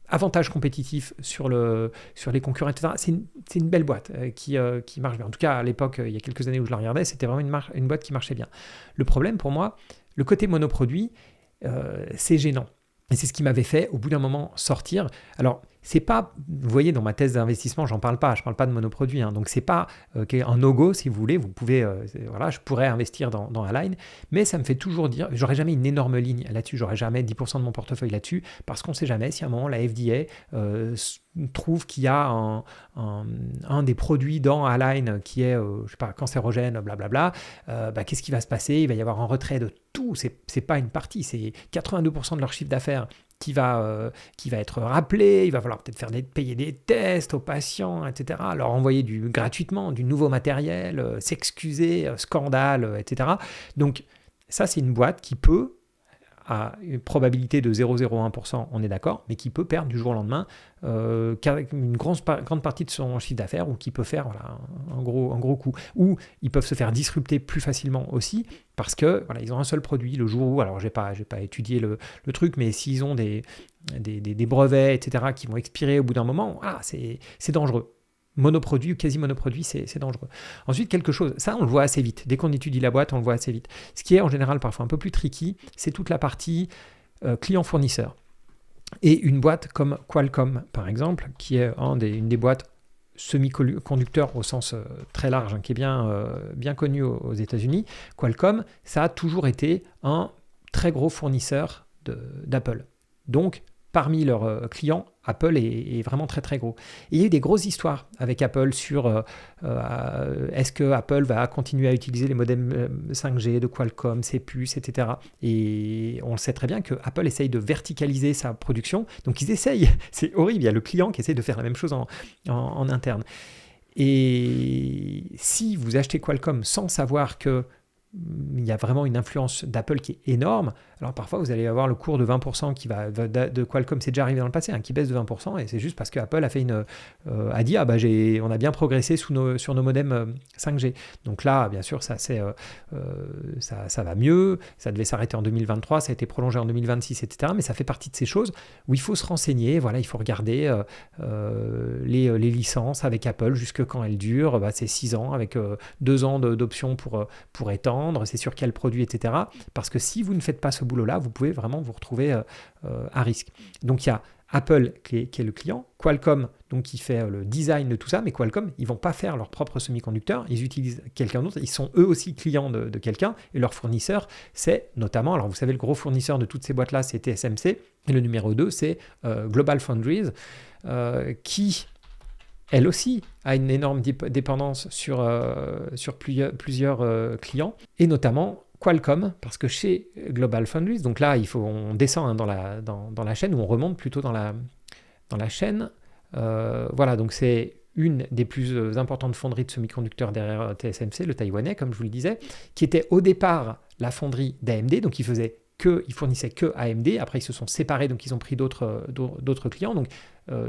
A: avantage compétitif sur les concurrents, etc. C'est une belle boîte qui marche bien. En tout cas, à l'époque, il y a quelques années où je la regardais, c'était vraiment une boîte qui marchait bien. Le problème pour moi, le côté monoproduit, c'est gênant. Et c'est ce qui m'avait fait, au bout d'un moment, sortir. Alors, c'est pas, vous voyez, dans ma thèse d'investissement, je parle pas de monoproduit. Donc, c'est pas un no-go, si vous voulez. Vous pouvez, voilà, je pourrais investir dans Align, mais ça me fait toujours dire, j'aurais jamais une énorme ligne là-dessus, j'aurais jamais 10% de mon portefeuille là-dessus, parce qu'on sait jamais si à un moment, la FDA trouve qu'il y a un des produits dans Align qui est, je sais pas, cancérogène, blablabla, qu'est-ce qui va se passer? Il va y avoir un retrait de tout, c'est pas une partie, c'est 82% de leur chiffre d'affaires qui va être rappelé, il va falloir peut-être payer des tests aux patients, etc., leur envoyer gratuitement du nouveau matériel, s'excuser, scandale, etc. Donc ça, c'est une boîte qui peut, à une probabilité de 0,01%, on est d'accord, mais qui peut perdre du jour au lendemain une grande partie de son chiffre d'affaires, ou qui peut faire un gros coup. Ou ils peuvent se faire disrupter plus facilement aussi, parce que voilà, ils ont un seul produit le jour où, alors j'ai pas étudié le truc, mais s'ils ont des brevets, etc., qui vont expirer au bout d'un moment, c'est dangereux. Monoproduit ou quasi-monoproduit, c'est dangereux. Ensuite, quelque chose, ça on le voit assez vite. Dès qu'on étudie la boîte, on le voit assez vite. Ce qui est en général parfois un peu plus tricky, c'est toute la partie client-fournisseur. Et une boîte comme Qualcomm, par exemple, qui est une des boîtes semi-conducteurs au sens très large, qui est bien connu aux États-Unis, Qualcomm, ça a toujours été un très gros fournisseur d'Apple. Donc, parmi leurs clients, Apple est vraiment très très gros. Et il y a eu des grosses histoires avec Apple sur est-ce que Apple va continuer à utiliser les modems 5G de Qualcomm, ses puces, etc. Et on le sait très bien que Apple essaye de verticaliser sa production. Donc ils essayent, c'est horrible, il y a le client qui essaye de faire la même chose en interne. Et si vous achetez Qualcomm sans savoir que il y a vraiment une influence d'Apple qui est énorme. Alors parfois, vous allez avoir le cours de 20% de Qualcomm, c'est déjà arrivé dans le passé, qui baisse de 20%, et c'est juste parce que Apple a fait a dit on a bien progressé sur nos modems 5G. Donc là, bien sûr, ça va mieux. Ça devait s'arrêter en 2023, ça a été prolongé en 2026, etc. Mais ça fait partie de ces choses où il faut se renseigner. Voilà, il faut regarder les licences avec Apple, jusque quand elles durent. C'est 6 ans avec 2 ans d'options pour étendre. C'est sur quel produit, etc. Parce que si vous ne faites pas ce boulot-là, vous pouvez vraiment vous retrouver à risque. Donc il y a Apple qui est le client, Qualcomm donc qui fait le design de tout ça, mais Qualcomm, ils vont pas faire leur propre semi-conducteur, ils utilisent quelqu'un d'autre, ils sont eux aussi clients de quelqu'un, et leur fournisseur, c'est notamment, alors vous savez, le gros fournisseur de toutes ces boîtes-là, c'est TSMC, et le numéro 2, c'est GlobalFoundries, qui, elle aussi, a une énorme dépendance sur plusieurs clients, et notamment Qualcomm, parce que chez GlobalFoundries, donc là, on descend dans la chaîne, ou on remonte plutôt dans la chaîne. Voilà, donc c'est une des plus importantes fonderies de semi-conducteurs derrière TSMC, le taïwanais, comme je vous le disais, qui était au départ la fonderie d'AMD, donc ils fournissaient que AMD. Après, ils se sont séparés, donc ils ont pris d'autres clients. Donc,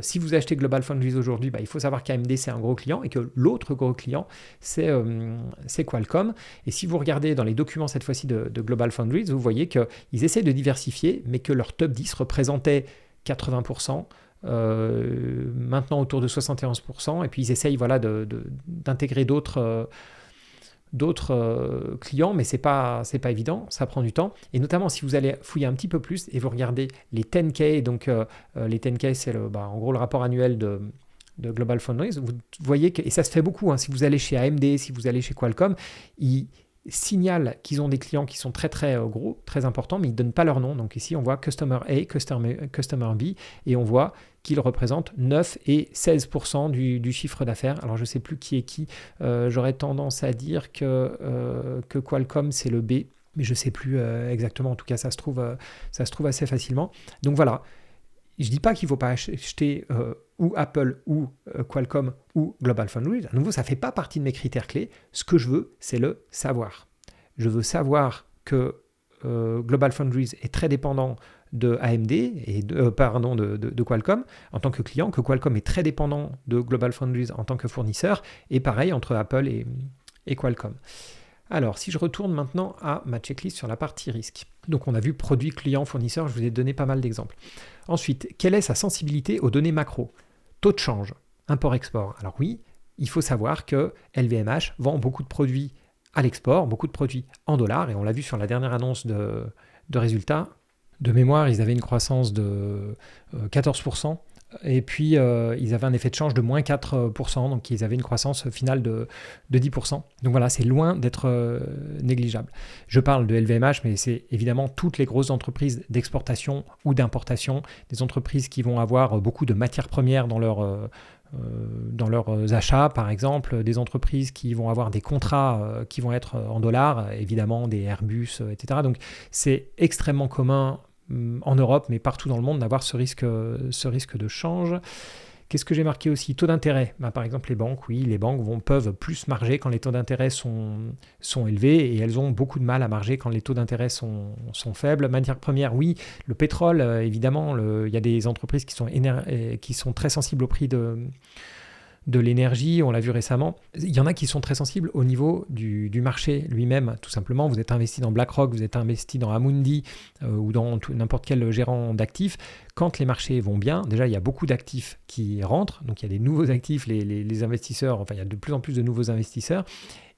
A: si vous achetez GlobalFoundries aujourd'hui, il faut savoir qu'AMD, c'est un gros client et que l'autre gros client, c'est Qualcomm. Et si vous regardez dans les documents, cette fois-ci, de GlobalFoundries, vous voyez qu'ils essaient de diversifier, mais que leur top 10 représentait 80%. Maintenant autour de 71%, et puis ils essayent d'intégrer d'autres clients, mais c'est pas évident, ça prend du temps, et notamment si vous allez fouiller un petit peu plus et vous regardez les 10K, donc les 10K c'est en gros le rapport annuel de GlobalFoundries, vous voyez que, et ça se fait beaucoup, si vous allez chez AMD, si vous allez chez Qualcomm, ils signalent qu'ils ont des clients qui sont très très gros, très importants, mais ils ne donnent pas leur nom. Donc ici on voit Customer A, Customer B, et on voit qu'ils représentent 9 et 16% du chiffre d'affaires. Alors je ne sais plus qui est qui, j'aurais tendance à dire que Qualcomm c'est le B, mais je ne sais plus exactement, en tout cas ça se trouve assez facilement. Donc voilà, je ne dis pas qu'il ne faut pas acheter ou Apple ou Qualcomm ou GlobalFoundries. À nouveau, ça ne fait pas partie de mes critères clés. Ce que je veux, c'est le savoir. Je veux savoir que GlobalFoundries est très dépendant de AMD et de Qualcomm en tant que client, que Qualcomm est très dépendant de GlobalFoundries en tant que fournisseur, et pareil entre Apple et Qualcomm. Alors, si je retourne maintenant à ma checklist sur la partie risque. Donc, on a vu produit, client, fournisseur, je vous ai donné pas mal d'exemples. Ensuite, quelle est sa sensibilité aux données macro ? Taux de change, import-export. Alors oui, il faut savoir que LVMH vend beaucoup de produits à l'export, beaucoup de produits en dollars, et on l'a vu sur la dernière annonce de résultats. De mémoire, ils avaient une croissance de 14%. Et puis, ils avaient un effet de change de moins 4%, donc ils avaient une croissance finale de 10%. Donc voilà, c'est loin d'être négligeable. Je parle de LVMH, mais c'est évidemment toutes les grosses entreprises d'exportation ou d'importation, des entreprises qui vont avoir beaucoup de matières premières dans leurs achats, par exemple, des entreprises qui vont avoir des contrats qui vont être en dollars, évidemment des Airbus, etc. Donc c'est extrêmement commun en Europe, mais partout dans le monde, d'avoir ce risque de change. Qu'est-ce que j'ai marqué aussi ? Taux d'intérêt. Par exemple, les banques, oui, les banques peuvent plus marger quand les taux d'intérêt sont élevés, et elles ont beaucoup de mal à marger quand les taux d'intérêt sont faibles. Matières premières, oui, le pétrole, évidemment, il y a des entreprises qui sont très sensibles au prix de l'énergie, on l'a vu récemment. Il y en a qui sont très sensibles au niveau du marché lui-même, tout simplement. Vous êtes investi dans BlackRock, vous êtes investi dans Amundi ou dans n'importe quel gérant d'actifs. Quand les marchés vont bien, déjà il y a beaucoup d'actifs qui rentrent, donc il y a des nouveaux actifs, les investisseurs, enfin il y a de plus en plus de nouveaux investisseurs,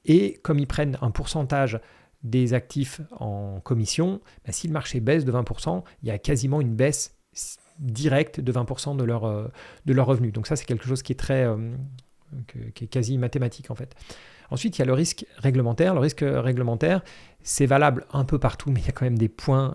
A: et comme ils prennent un pourcentage des actifs en commission, si le marché baisse de 20%, il y a quasiment une baisse direct de 20% de leur revenu. Donc ça, c'est quelque chose qui est qui est quasi mathématique en fait. Ensuite, il y a le risque réglementaire. Le risque réglementaire, c'est valable un peu partout, mais il y a quand même des points,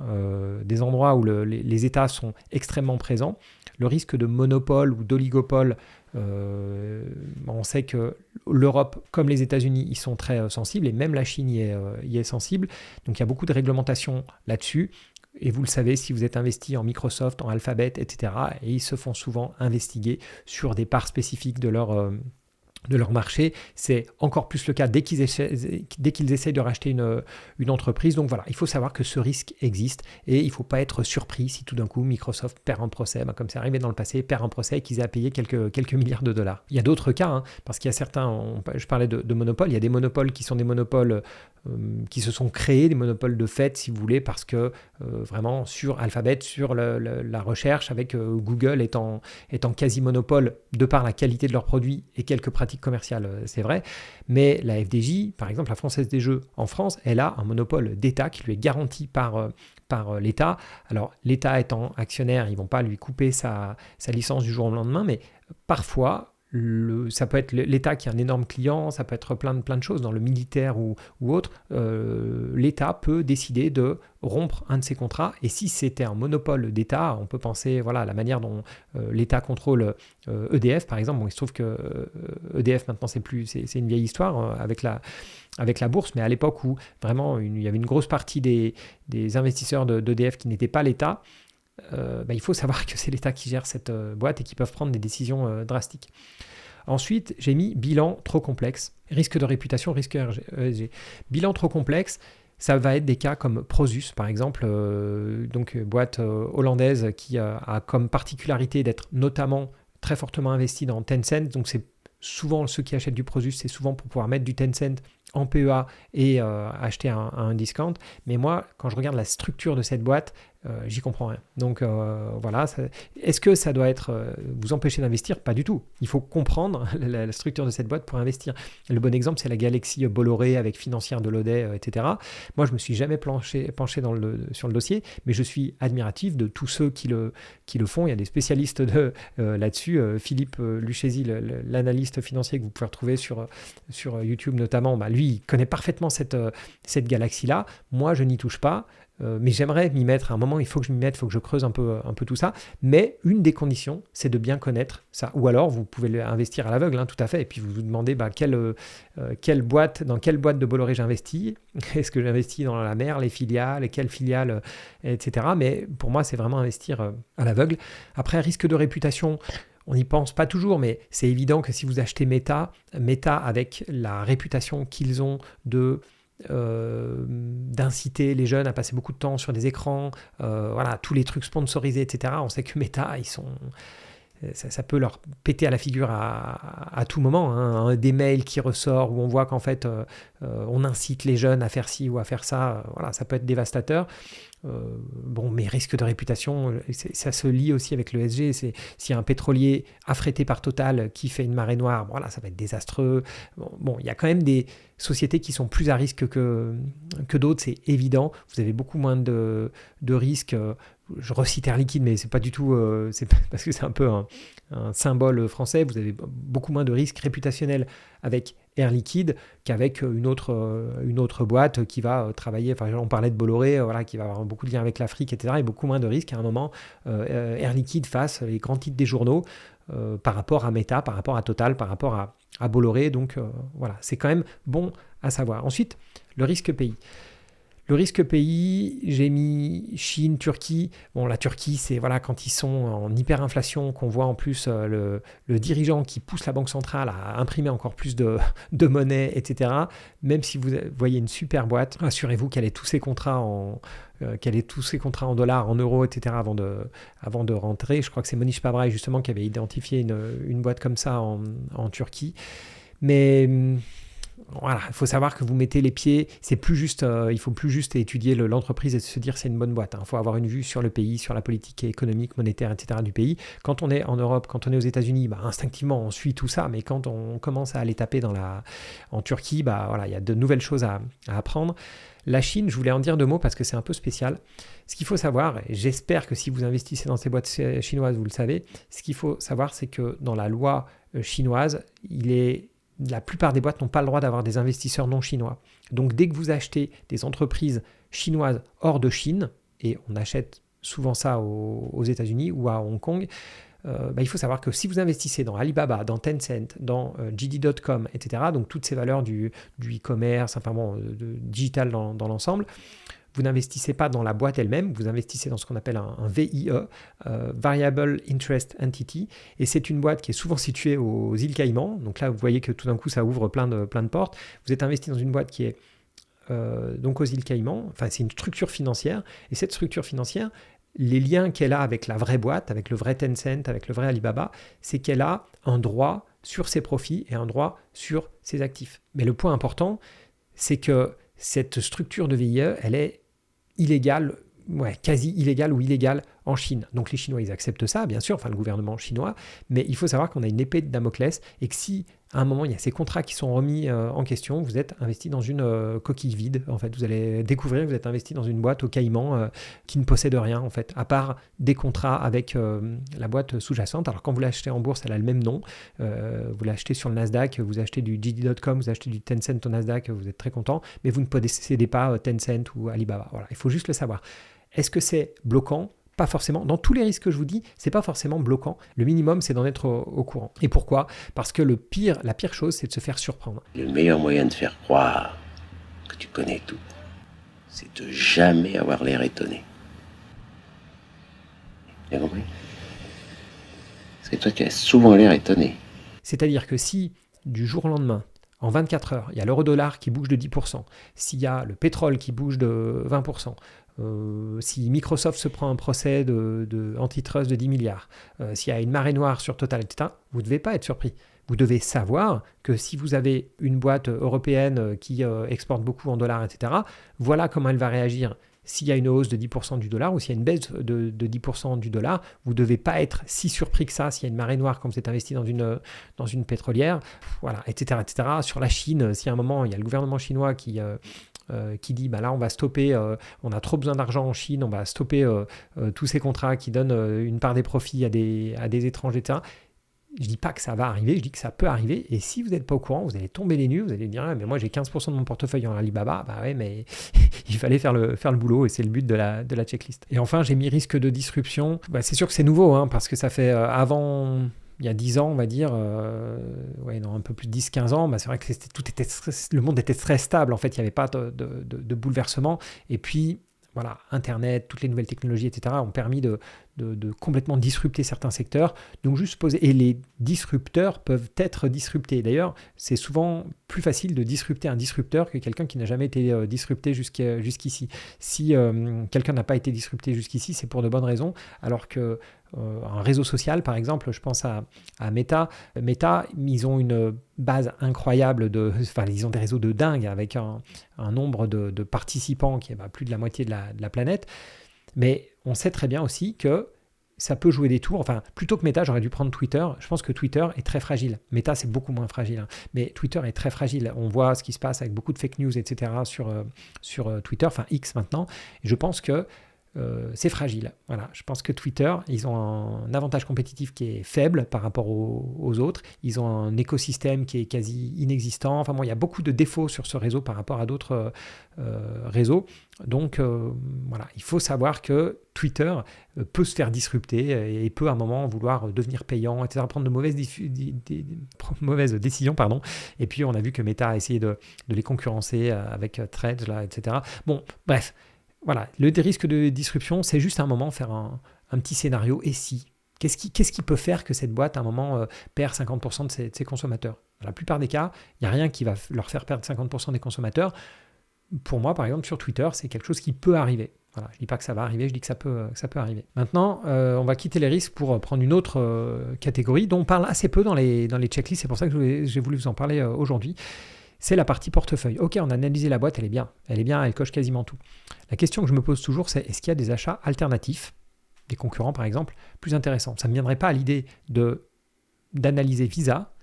A: des endroits où les États sont extrêmement présents. Le risque de monopole ou d'oligopole, on sait que l'Europe, comme les États-Unis, ils sont très sensibles, et même la Chine y est sensible. Donc il y a beaucoup de réglementations là-dessus. Et vous le savez, si vous êtes investi en Microsoft, en Alphabet, etc., et ils se font souvent investiguer sur des parts spécifiques de leur marché. C'est encore plus le cas dès qu'ils essayent de racheter une entreprise. Donc voilà, il faut savoir que ce risque existe, et il ne faut pas être surpris si tout d'un coup Microsoft perd un procès, comme c'est arrivé dans le passé, perd un procès et qu'ils aient à payer quelques milliards de dollars. Il y a d'autres cas, parce qu'il y a certains, je parlais de monopoles, il y a des monopoles qui sont des monopoles qui se sont créés, des monopoles de fait, si vous voulez, parce que vraiment sur Alphabet, sur la recherche, avec Google étant quasi monopole de par la qualité de leurs produits et quelques pratiques commerciales, c'est vrai, mais la FDJ, par exemple la Française des Jeux en France, elle a un monopole d'État qui lui est garanti par par l'État. Alors l'État étant actionnaire, ils ne vont pas lui couper sa licence du jour au lendemain, mais parfois, ça peut être l'État qui est un énorme client, ça peut être plein de choses dans le militaire ou autre. L'État peut décider de rompre un de ses contrats, et si c'était un monopole d'État, on peut penser à la manière dont l'État contrôle EDF par exemple. Bon, il se trouve que EDF maintenant c'est une vieille histoire avec la bourse, mais à l'époque où vraiment il y avait une grosse partie des investisseurs d'EDF qui n'étaient pas l'État, il faut savoir que c'est l'État qui gère cette boîte et qui peuvent prendre des décisions drastiques. Ensuite, j'ai mis bilan trop complexe, risque de réputation, risque ESG. Bilan trop complexe, ça va être des cas comme Prosus, par exemple, boîte hollandaise qui a comme particularité d'être notamment très fortement investie dans Tencent. Donc c'est souvent ceux qui achètent du Prosus, c'est souvent pour pouvoir mettre du Tencent en PEA et acheter un discount. Mais moi, quand je regarde la structure de cette boîte, j'y comprends rien. Donc est-ce que ça doit vous empêcher d'investir? Pas du tout. Il faut comprendre la structure de cette boîte pour investir. Le bon exemple, c'est la galaxie Bolloré avec Financière de Laudet, etc. Moi, je ne me suis jamais penché sur le dossier, mais je suis admiratif de tous ceux qui le font. Il y a des spécialistes là-dessus. Philippe Lucchesi, l'analyste financier que vous pouvez retrouver sur YouTube notamment, lui, il connaît parfaitement cette galaxie-là. Moi, je n'y touche pas. Mais j'aimerais m'y mettre. À un moment, il faut que je m'y mette, il faut que je creuse un peu tout ça. Mais une des conditions, c'est de bien connaître ça. Ou alors, vous pouvez investir à l'aveugle, tout à fait. Et puis, vous vous demandez dans quelle boîte de Bolloré j'investis. Est-ce que j'investis dans la mère, les filiales, quelles filiales, etc. Mais pour moi, c'est vraiment investir à l'aveugle. Après, risque de réputation, on n'y pense pas toujours, mais c'est évident que si vous achetez Meta avec la réputation qu'ils ont d'inciter les jeunes à passer beaucoup de temps sur des écrans, tous les trucs sponsorisés, etc. On sait que Meta, ça peut leur péter à la figure à tout moment. Des mails qui ressortent où on voit qu'en fait on incite les jeunes à faire ci ou à faire ça, ça peut être dévastateur. Mais risque de réputation, ça se lie aussi avec le ESG. S'il y a un pétrolier affrété par Total qui fait une marée noire, ça va être désastreux. Il y a quand même des sociétés qui sont plus à risque que d'autres, c'est évident. Vous avez beaucoup moins de risques. Je recite Air Liquide, mais c'est pas du tout, c'est parce que c'est un peu un symbole français. Vous avez beaucoup moins de risques réputationnels avec Air Liquide qu'avec une autre boîte qui va travailler. On parlait de Bolloré, qui va avoir beaucoup de liens avec l'Afrique, etc. Et beaucoup moins de risques à un moment. Air Liquide fasse les grands titres des journaux par rapport à Meta, par rapport à Total, par rapport à Bolloré. Donc c'est quand même bon à savoir. Ensuite, le risque pays. Le risque pays, j'ai mis Chine, Turquie. La Turquie, c'est quand ils sont en hyperinflation, qu'on voit en plus le dirigeant qui pousse la banque centrale à imprimer encore plus de monnaie, etc. Même si vous voyez une super boîte, assurez-vous qu'elle ait tous ses contrats en dollars, en euros, etc. avant de rentrer. Je crois que c'est Monish Pabrai justement qui avait identifié une boîte comme ça en Turquie. Mais il faut savoir que vous mettez les pieds, c'est plus juste, il faut plus juste étudier l'entreprise et se dire c'est une bonne boîte. Il faut avoir une vue sur le pays, sur la politique économique, monétaire, etc. du pays. Quand on est en Europe, quand on est aux États-Unis, instinctivement on suit tout ça, mais quand on commence à aller taper en Turquie, il y a de nouvelles choses à apprendre. La Chine, je voulais en dire deux mots parce que c'est un peu spécial. Ce qu'il faut savoir, et j'espère que si vous investissez dans ces boîtes chinoises, vous le savez, ce qu'il faut savoir, c'est que dans la loi chinoise, la plupart des boîtes n'ont pas le droit d'avoir des investisseurs non chinois. Donc dès que vous achetez des entreprises chinoises hors de Chine, et on achète souvent ça aux États-Unis ou à Hong Kong, il faut savoir que si vous investissez dans Alibaba, dans Tencent, dans JD.com, etc., donc toutes ces valeurs du e-commerce, de digital dans l'ensemble, vous n'investissez pas dans la boîte elle-même, vous investissez dans ce qu'on appelle un VIE, Variable Interest Entity, et c'est une boîte qui est souvent située aux îles Caïmans. Donc là, vous voyez que tout d'un coup, ça ouvre plein de portes. Vous êtes investi dans une boîte qui est donc aux îles Caïmans, c'est une structure financière, et cette structure financière, les liens qu'elle a avec la vraie boîte, avec le vrai Tencent, avec le vrai Alibaba, c'est qu'elle a un droit sur ses profits et un droit sur ses actifs. Mais le point important, c'est que cette structure de VIE, elle est illégale, quasi illégale ou illégale en Chine. Donc les Chinois, ils acceptent ça, bien sûr, le gouvernement chinois, mais il faut savoir qu'on a une épée de Damoclès et que si à un moment, il y a ces contrats qui sont remis en question, vous êtes investi dans une coquille vide. En fait, vous allez découvrir que vous êtes investi dans une boîte au Caïman qui ne possède rien, en fait, à part des contrats avec la boîte sous-jacente. Alors, quand vous l'achetez en bourse, elle a le même nom. Vous l'achetez sur le Nasdaq, vous achetez du JD.com, vous achetez du Tencent au Nasdaq, vous êtes très content, mais vous ne possédez pas Tencent ou Alibaba. Voilà, il faut juste le savoir. Est-ce que c'est bloquant ? Pas forcément. Dans tous les risques que je vous dis, c'est pas forcément bloquant. Le minimum, c'est d'en être au courant. Et pourquoi ? Parce que la pire chose, c'est de se faire surprendre.
B: Le meilleur moyen de faire croire que tu connais tout, c'est de jamais avoir l'air étonné. Tu as compris ? Parce que toi, tu as souvent l'air étonné.
A: C'est-à-dire que si, du jour au lendemain, en 24 heures, il y a l'euro-dollar qui bouge de 10%, s'il y a le pétrole qui bouge de 20%, si Microsoft se prend un procès de antitrust de 10 milliards, s'il y a une marée noire sur Total, etc., vous ne devez pas être surpris. Vous devez savoir que si vous avez une boîte européenne qui exporte beaucoup en dollars, etc., voilà comment elle va réagir. S'il y a une hausse de 10% du dollar ou s'il y a une baisse de 10% du dollar, vous ne devez pas être si surpris que ça s'il y a une marée noire quand vous êtes investi dans une pétrolière, voilà, etc., etc. Sur la Chine, si à un moment, il y a le gouvernement chinois qui dit là on va stopper, on a trop besoin d'argent en Chine, on va stopper tous ces contrats qui donnent une part des profits à des étrangers, etc. Je ne dis pas que ça va arriver, je dis que ça peut arriver. Et si vous n'êtes pas au courant, vous allez tomber les nues, vous allez dire mais moi j'ai 15% de mon portefeuille en Alibaba. Bah ouais, mais il fallait faire le boulot et c'est le but de la checklist. Et enfin, j'ai mis risque de disruption. Bah, c'est sûr que c'est nouveau parce que ça fait avant... Il y a 10 ans, on va dire, un peu plus de 10-15 ans, c'est vrai que le monde était très stable. En fait, il n'y avait pas de bouleversement. Et puis, voilà, Internet, toutes les nouvelles technologies, etc., ont permis de complètement disrupter certains secteurs. Donc, juste poser. Et les disrupteurs peuvent être disruptés. D'ailleurs, c'est souvent plus facile de disrupter un disrupteur que quelqu'un qui n'a jamais été disrupté jusqu'ici. Si quelqu'un n'a pas été disrupté jusqu'ici, c'est pour de bonnes raisons. Alors que un réseau social, par exemple, je pense à Meta. Meta, ils ont une base incroyable ils ont des réseaux de dingue avec un nombre de participants qui est plus de la moitié de la planète. Mais on sait très bien aussi que ça peut jouer des tours. Enfin, plutôt que Meta, j'aurais dû prendre Twitter. Je pense que Twitter est très fragile. Meta, c'est beaucoup moins fragile. Mais Twitter est très fragile. On voit ce qui se passe avec beaucoup de fake news, etc. sur Twitter, enfin X maintenant. Et je pense que c'est fragile. Voilà. Je pense que Twitter, ils ont un avantage compétitif qui est faible par rapport aux autres. Ils ont un écosystème qui est quasi inexistant. Enfin bon, il y a beaucoup de défauts sur ce réseau par rapport à d'autres réseaux. Donc voilà, il faut savoir que Twitter peut se faire disrupter et peut à un moment vouloir devenir payant, etc., prendre de mauvaises décisions. Et puis on a vu que Meta a essayé de les concurrencer avec Threads, là, etc. Bon, bref. Voilà, le risque de disruption, c'est juste à un moment faire un petit scénario. Et si ? Qu'est-ce qui peut faire que cette boîte, à un moment, perd 50% de ses consommateurs ? Dans la plupart des cas, il n'y a rien qui va leur faire perdre 50% des consommateurs. Pour moi, par exemple, sur Twitter, c'est quelque chose qui peut arriver. Voilà, je ne dis pas que ça va arriver, je dis que ça peut arriver. Maintenant, on va quitter les risques pour prendre une autre catégorie dont on parle assez peu dans les checklists. C'est pour ça que j'ai voulu vous en parler aujourd'hui. C'est la partie portefeuille. Ok, on a analysé la boîte, elle est bien, elle coche quasiment tout. La question que je me pose toujours, c'est est-ce qu'il y a des achats alternatifs, des concurrents par exemple, plus intéressants ? Ça ne me viendrait pas à l'idée d'analyser Visa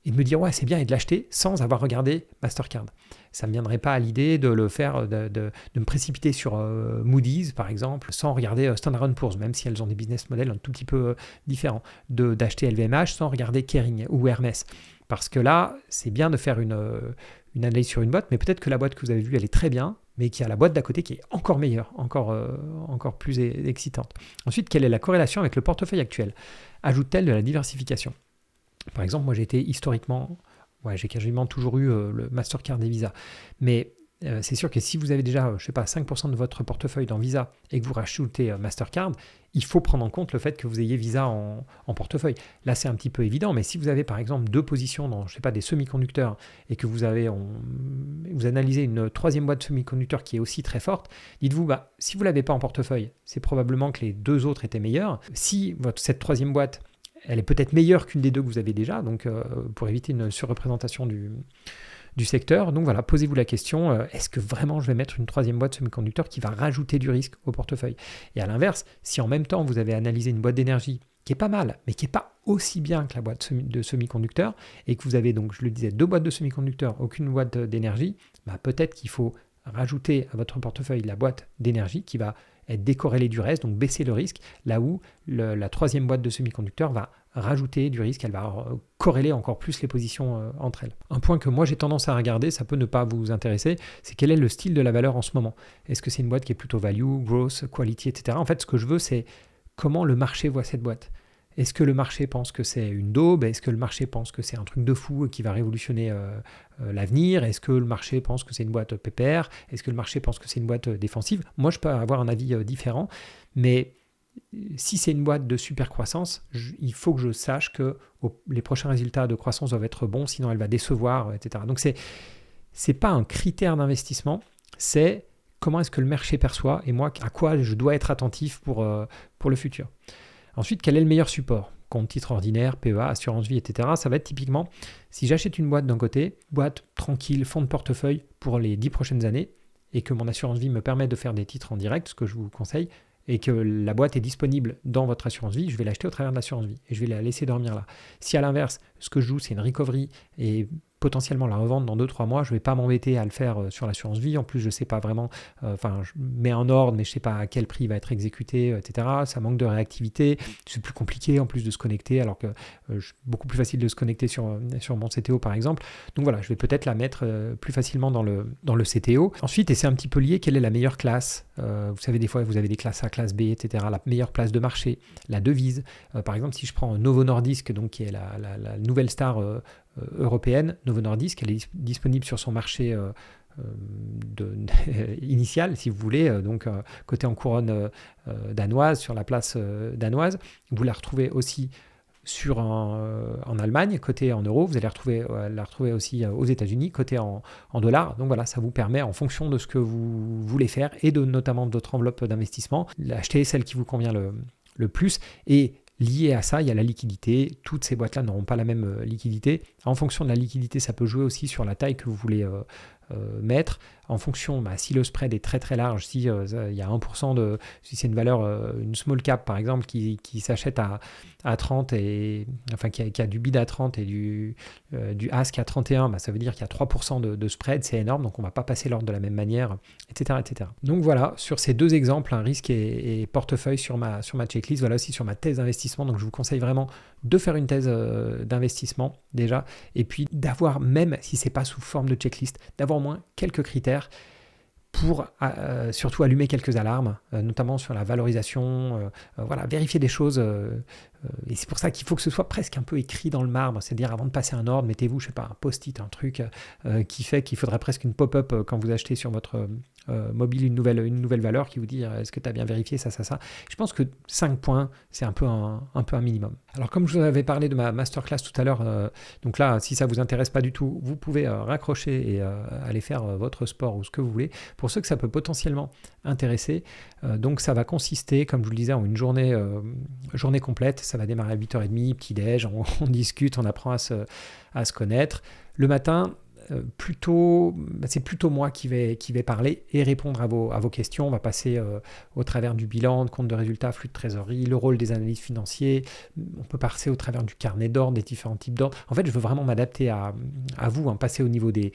A: et de me dire ouais c'est bien et de l'acheter sans avoir regardé Mastercard. Ça ne me viendrait pas à l'idée de le faire, de me précipiter sur Moody's par exemple, sans regarder Standard & Poor's, même si elles ont des business models un tout petit peu différents, d'acheter LVMH sans regarder Kering ou Hermès. Parce que là, c'est bien de faire une analyse sur une boîte, mais peut-être que la boîte que vous avez vue, elle est très bien, mais qu'il y a la boîte d'à côté qui est encore meilleure, encore plus excitante. Ensuite, quelle est la corrélation avec le portefeuille actuel ? Ajoute-t-elle de la diversification ? Par exemple, moi j'ai été historiquement, j'ai quasiment toujours eu le Mastercard et Visa, mais c'est sûr que si vous avez déjà, 5% de votre portefeuille dans Visa et que vous rajoutez Mastercard, il faut prendre en compte le fait que vous ayez Visa en portefeuille. Là, c'est un petit peu évident, mais si vous avez par exemple 2 positions dans, des semi-conducteurs et que vous analysez une 3e boîte de semi-conducteurs qui est aussi très forte, dites-vous, si vous ne l'avez pas en portefeuille, c'est probablement que les 2 autres étaient meilleurs. Si cette 3e boîte, elle est peut-être meilleure qu'une des 2 que vous avez déjà, donc pour éviter une surreprésentation du secteur. Donc voilà, posez-vous la question, est-ce que vraiment je vais mettre une 3e boîte semi-conducteur qui va rajouter du risque au portefeuille ? Et à l'inverse, si en même temps vous avez analysé une boîte d'énergie qui qui est pas mal, mais qui n'est pas aussi bien que la boîte de semi-conducteurs, et que vous avez donc, je le disais, 2 boîtes de semi-conducteurs, aucune boîte d'énergie, peut-être qu'il faut rajouter à votre portefeuille la boîte d'énergie qui va être décorrélée du reste, donc baisser le risque, là où la 3e boîte de semi-conducteurs va rajouter du risque, elle va corréler encore plus les positions entre elles. Un point que moi j'ai tendance à regarder, ça peut ne pas vous intéresser, c'est quel est le style de la valeur en ce moment. Est-ce que c'est une boîte qui est plutôt value, growth, quality, etc. En fait, ce que je veux, c'est comment le marché voit cette boîte. Est-ce que le marché pense que c'est une daube? Est-ce que le marché pense que c'est un truc de fou qui va révolutionner l'avenir? Est-ce que le marché pense que c'est une boîte pépère? Est-ce que le marché pense que c'est une boîte défensive? Moi, je peux avoir un avis différent, mais si c'est une boîte de super croissance, il faut que je sache que les prochains résultats de croissance doivent être bons, sinon elle va décevoir, etc. Donc, c'est pas un critère d'investissement, c'est comment est-ce que le marché perçoit et moi, à quoi je dois être attentif pour le futur. Ensuite, quel est le meilleur support? Compte titre ordinaire, PEA, assurance vie, etc. Ça va être typiquement, si j'achète une boîte d'un côté, boîte tranquille, fonds de portefeuille pour les 10 prochaines années, et que mon assurance vie me permet de faire des titres en direct, ce que je vous conseille, et que la boîte est disponible dans votre assurance vie, je vais l'acheter au travers de l'assurance vie, et je vais la laisser dormir là. Si à l'inverse, ce que je joue, c'est une recovery, et potentiellement la revendre dans 2-3 mois, je ne vais pas m'embêter à le faire sur l'assurance vie. En plus, je ne sais pas vraiment, je mets un ordre, mais je ne sais pas à quel prix il va être exécuté, etc. Ça manque de réactivité. C'est plus compliqué en plus de se connecter, alors que c'est beaucoup plus facile de se connecter sur mon CTO, par exemple. Donc voilà, je vais peut-être la mettre plus facilement dans le CTO. Ensuite, et c'est un petit peu lié, quelle est la meilleure classe? Vous savez, des fois, vous avez des classes A, classe B, etc. La meilleure place de marché, la devise. Par exemple, si je prends Novo Nordisk, donc, qui est la nouvelle star européenne, Novo Nordisk, elle est disponible sur son marché initial, si vous voulez, donc côté en danoise, sur la place danoise. Vous la retrouvez aussi en Allemagne, côté en euros. Vous allez la retrouver aussi aux États-Unis, côté en dollars. Donc voilà, ça vous permet, en fonction de ce que vous voulez faire et notamment de votre enveloppe d'investissement, d'acheter celle qui vous convient le plus. Et lié à ça, il y a la liquidité. Toutes ces boîtes-là n'auront pas la même liquidité. En fonction de la liquidité, ça peut jouer aussi sur la taille que vous voulez mettre. En fonction, si le spread est très très large, si il y a 1% si c'est une valeur, une small cap par exemple, qui s'achète à 30, qui a du bid à 30 et du ask à 31, ça veut dire qu'il y a 3% de spread, c'est énorme, donc on ne va pas passer l'ordre de la même manière, etc., etc. Donc voilà, sur ces 2 exemples, un risque et portefeuille sur ma checklist, voilà aussi sur ma thèse d'investissement. Donc je vous conseille vraiment de faire une thèse d'investissement déjà, et puis d'avoir, même si ce n'est pas sous forme de checklist, d'avoir au moins quelques critères pour surtout allumer quelques alarmes, notamment sur la valorisation, vérifier des choses. Et c'est pour ça qu'il faut que ce soit presque un peu écrit dans le marbre, c'est-à-dire avant de passer un ordre, mettez-vous, je sais pas, un post-it, un truc qui fait qu'il faudrait presque une pop-up quand vous achetez sur votre mobile une nouvelle valeur qui vous dit est-ce que tu as bien vérifié ça. Je pense que 5 points, c'est un peu un minimum. Alors comme je vous avais parlé de ma masterclass tout à l'heure, donc là, si ça vous intéresse pas du tout, vous pouvez raccrocher et aller faire votre sport ou ce que vous voulez. Pour ceux que ça peut potentiellement intéresser, donc ça va consister, comme je vous le disais, en une journée complète. Ça va démarrer à 8h30, petit-déj, on discute, on apprend à se connaître. Le matin, c'est plutôt moi qui vais parler et répondre à vos questions. On va passer au travers du bilan, de compte de résultats, flux de trésorerie, le rôle des analystes financiers. On peut passer au travers du carnet d'ordre, des différents types d'ordre. En fait, je veux vraiment m'adapter à vous, passer au niveau des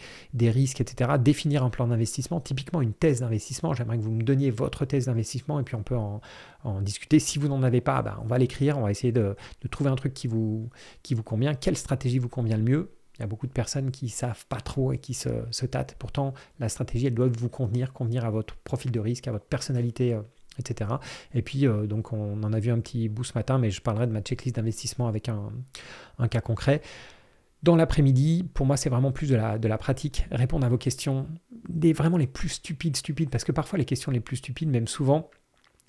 A: risques, etc. Définir un plan d'investissement, typiquement une thèse d'investissement. J'aimerais que vous me donniez votre thèse d'investissement et puis on peut en discuter. Si vous n'en avez pas, on va l'écrire. On va essayer de trouver un truc qui vous convient. Quelle stratégie vous convient le mieux? Il y a beaucoup de personnes qui ne savent pas trop et qui se tâtent. Pourtant, la stratégie, elle doit vous convenir à votre profil de risque, à votre personnalité, etc. Et puis, donc, on en a vu un petit bout ce matin, mais je parlerai de ma checklist d'investissement avec un cas concret. Dans l'après-midi, pour moi, c'est vraiment plus de la pratique. Répondre à vos questions, vraiment les plus stupides, parce que parfois, les questions les plus stupides, même souvent,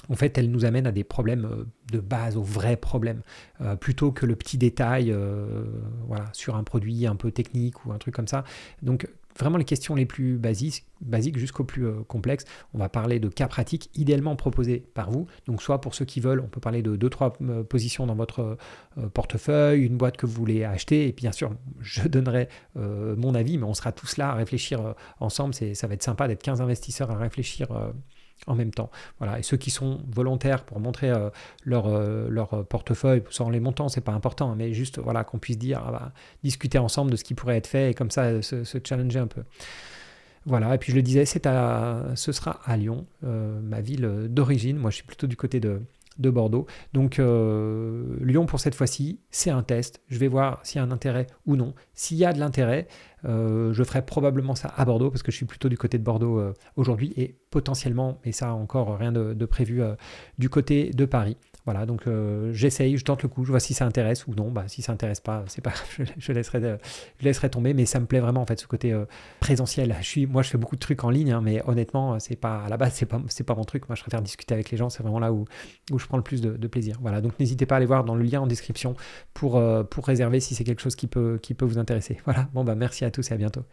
A: en fait, elles nous amènent à des problèmes de base, aux vrais problèmes, plutôt que le petit détail sur un produit un peu technique ou un truc comme ça. Donc, vraiment les questions les plus basiques jusqu'aux plus complexes. On va parler de cas pratiques, idéalement proposés par vous. Donc, soit pour ceux qui veulent, on peut parler de 2-3 positions dans votre portefeuille, une boîte que vous voulez acheter. Et puis, bien sûr, je donnerai mon avis, mais on sera tous là à réfléchir ensemble. Ça va être sympa d'être 15 investisseurs à réfléchir en même temps. Voilà. Et ceux qui sont volontaires pour montrer leur portefeuille, sans les montants, c'est pas important, mais juste voilà, qu'on puisse dire, discuter ensemble de ce qui pourrait être fait et comme ça se challenger un peu. Voilà, et puis je le disais, ce sera à Lyon, ma ville d'origine. Moi, je suis plutôt du côté de Bordeaux. Donc, Lyon, pour cette fois-ci, c'est un test. Je vais voir s'il y a un intérêt ou non. S'il y a de l'intérêt, je ferai probablement ça à Bordeaux, parce que je suis plutôt du côté de Bordeaux aujourd'hui, et potentiellement, mais ça encore rien de prévu, du côté de Paris. Voilà, donc j'essaye, je tente le coup, je vois si ça intéresse ou non. Si ça intéresse pas, c'est pas grave, je laisserai tomber, mais ça me plaît vraiment en fait ce côté présentiel. Moi, je fais beaucoup de trucs en ligne, hein, mais honnêtement, c'est pas à la base, c'est pas mon truc. Moi, je préfère discuter avec les gens, c'est vraiment là où je prends le plus de plaisir. Voilà, donc n'hésitez pas à aller voir dans le lien en description pour réserver si c'est quelque chose qui peut vous intéresser. Voilà, bon merci à tous et à bientôt.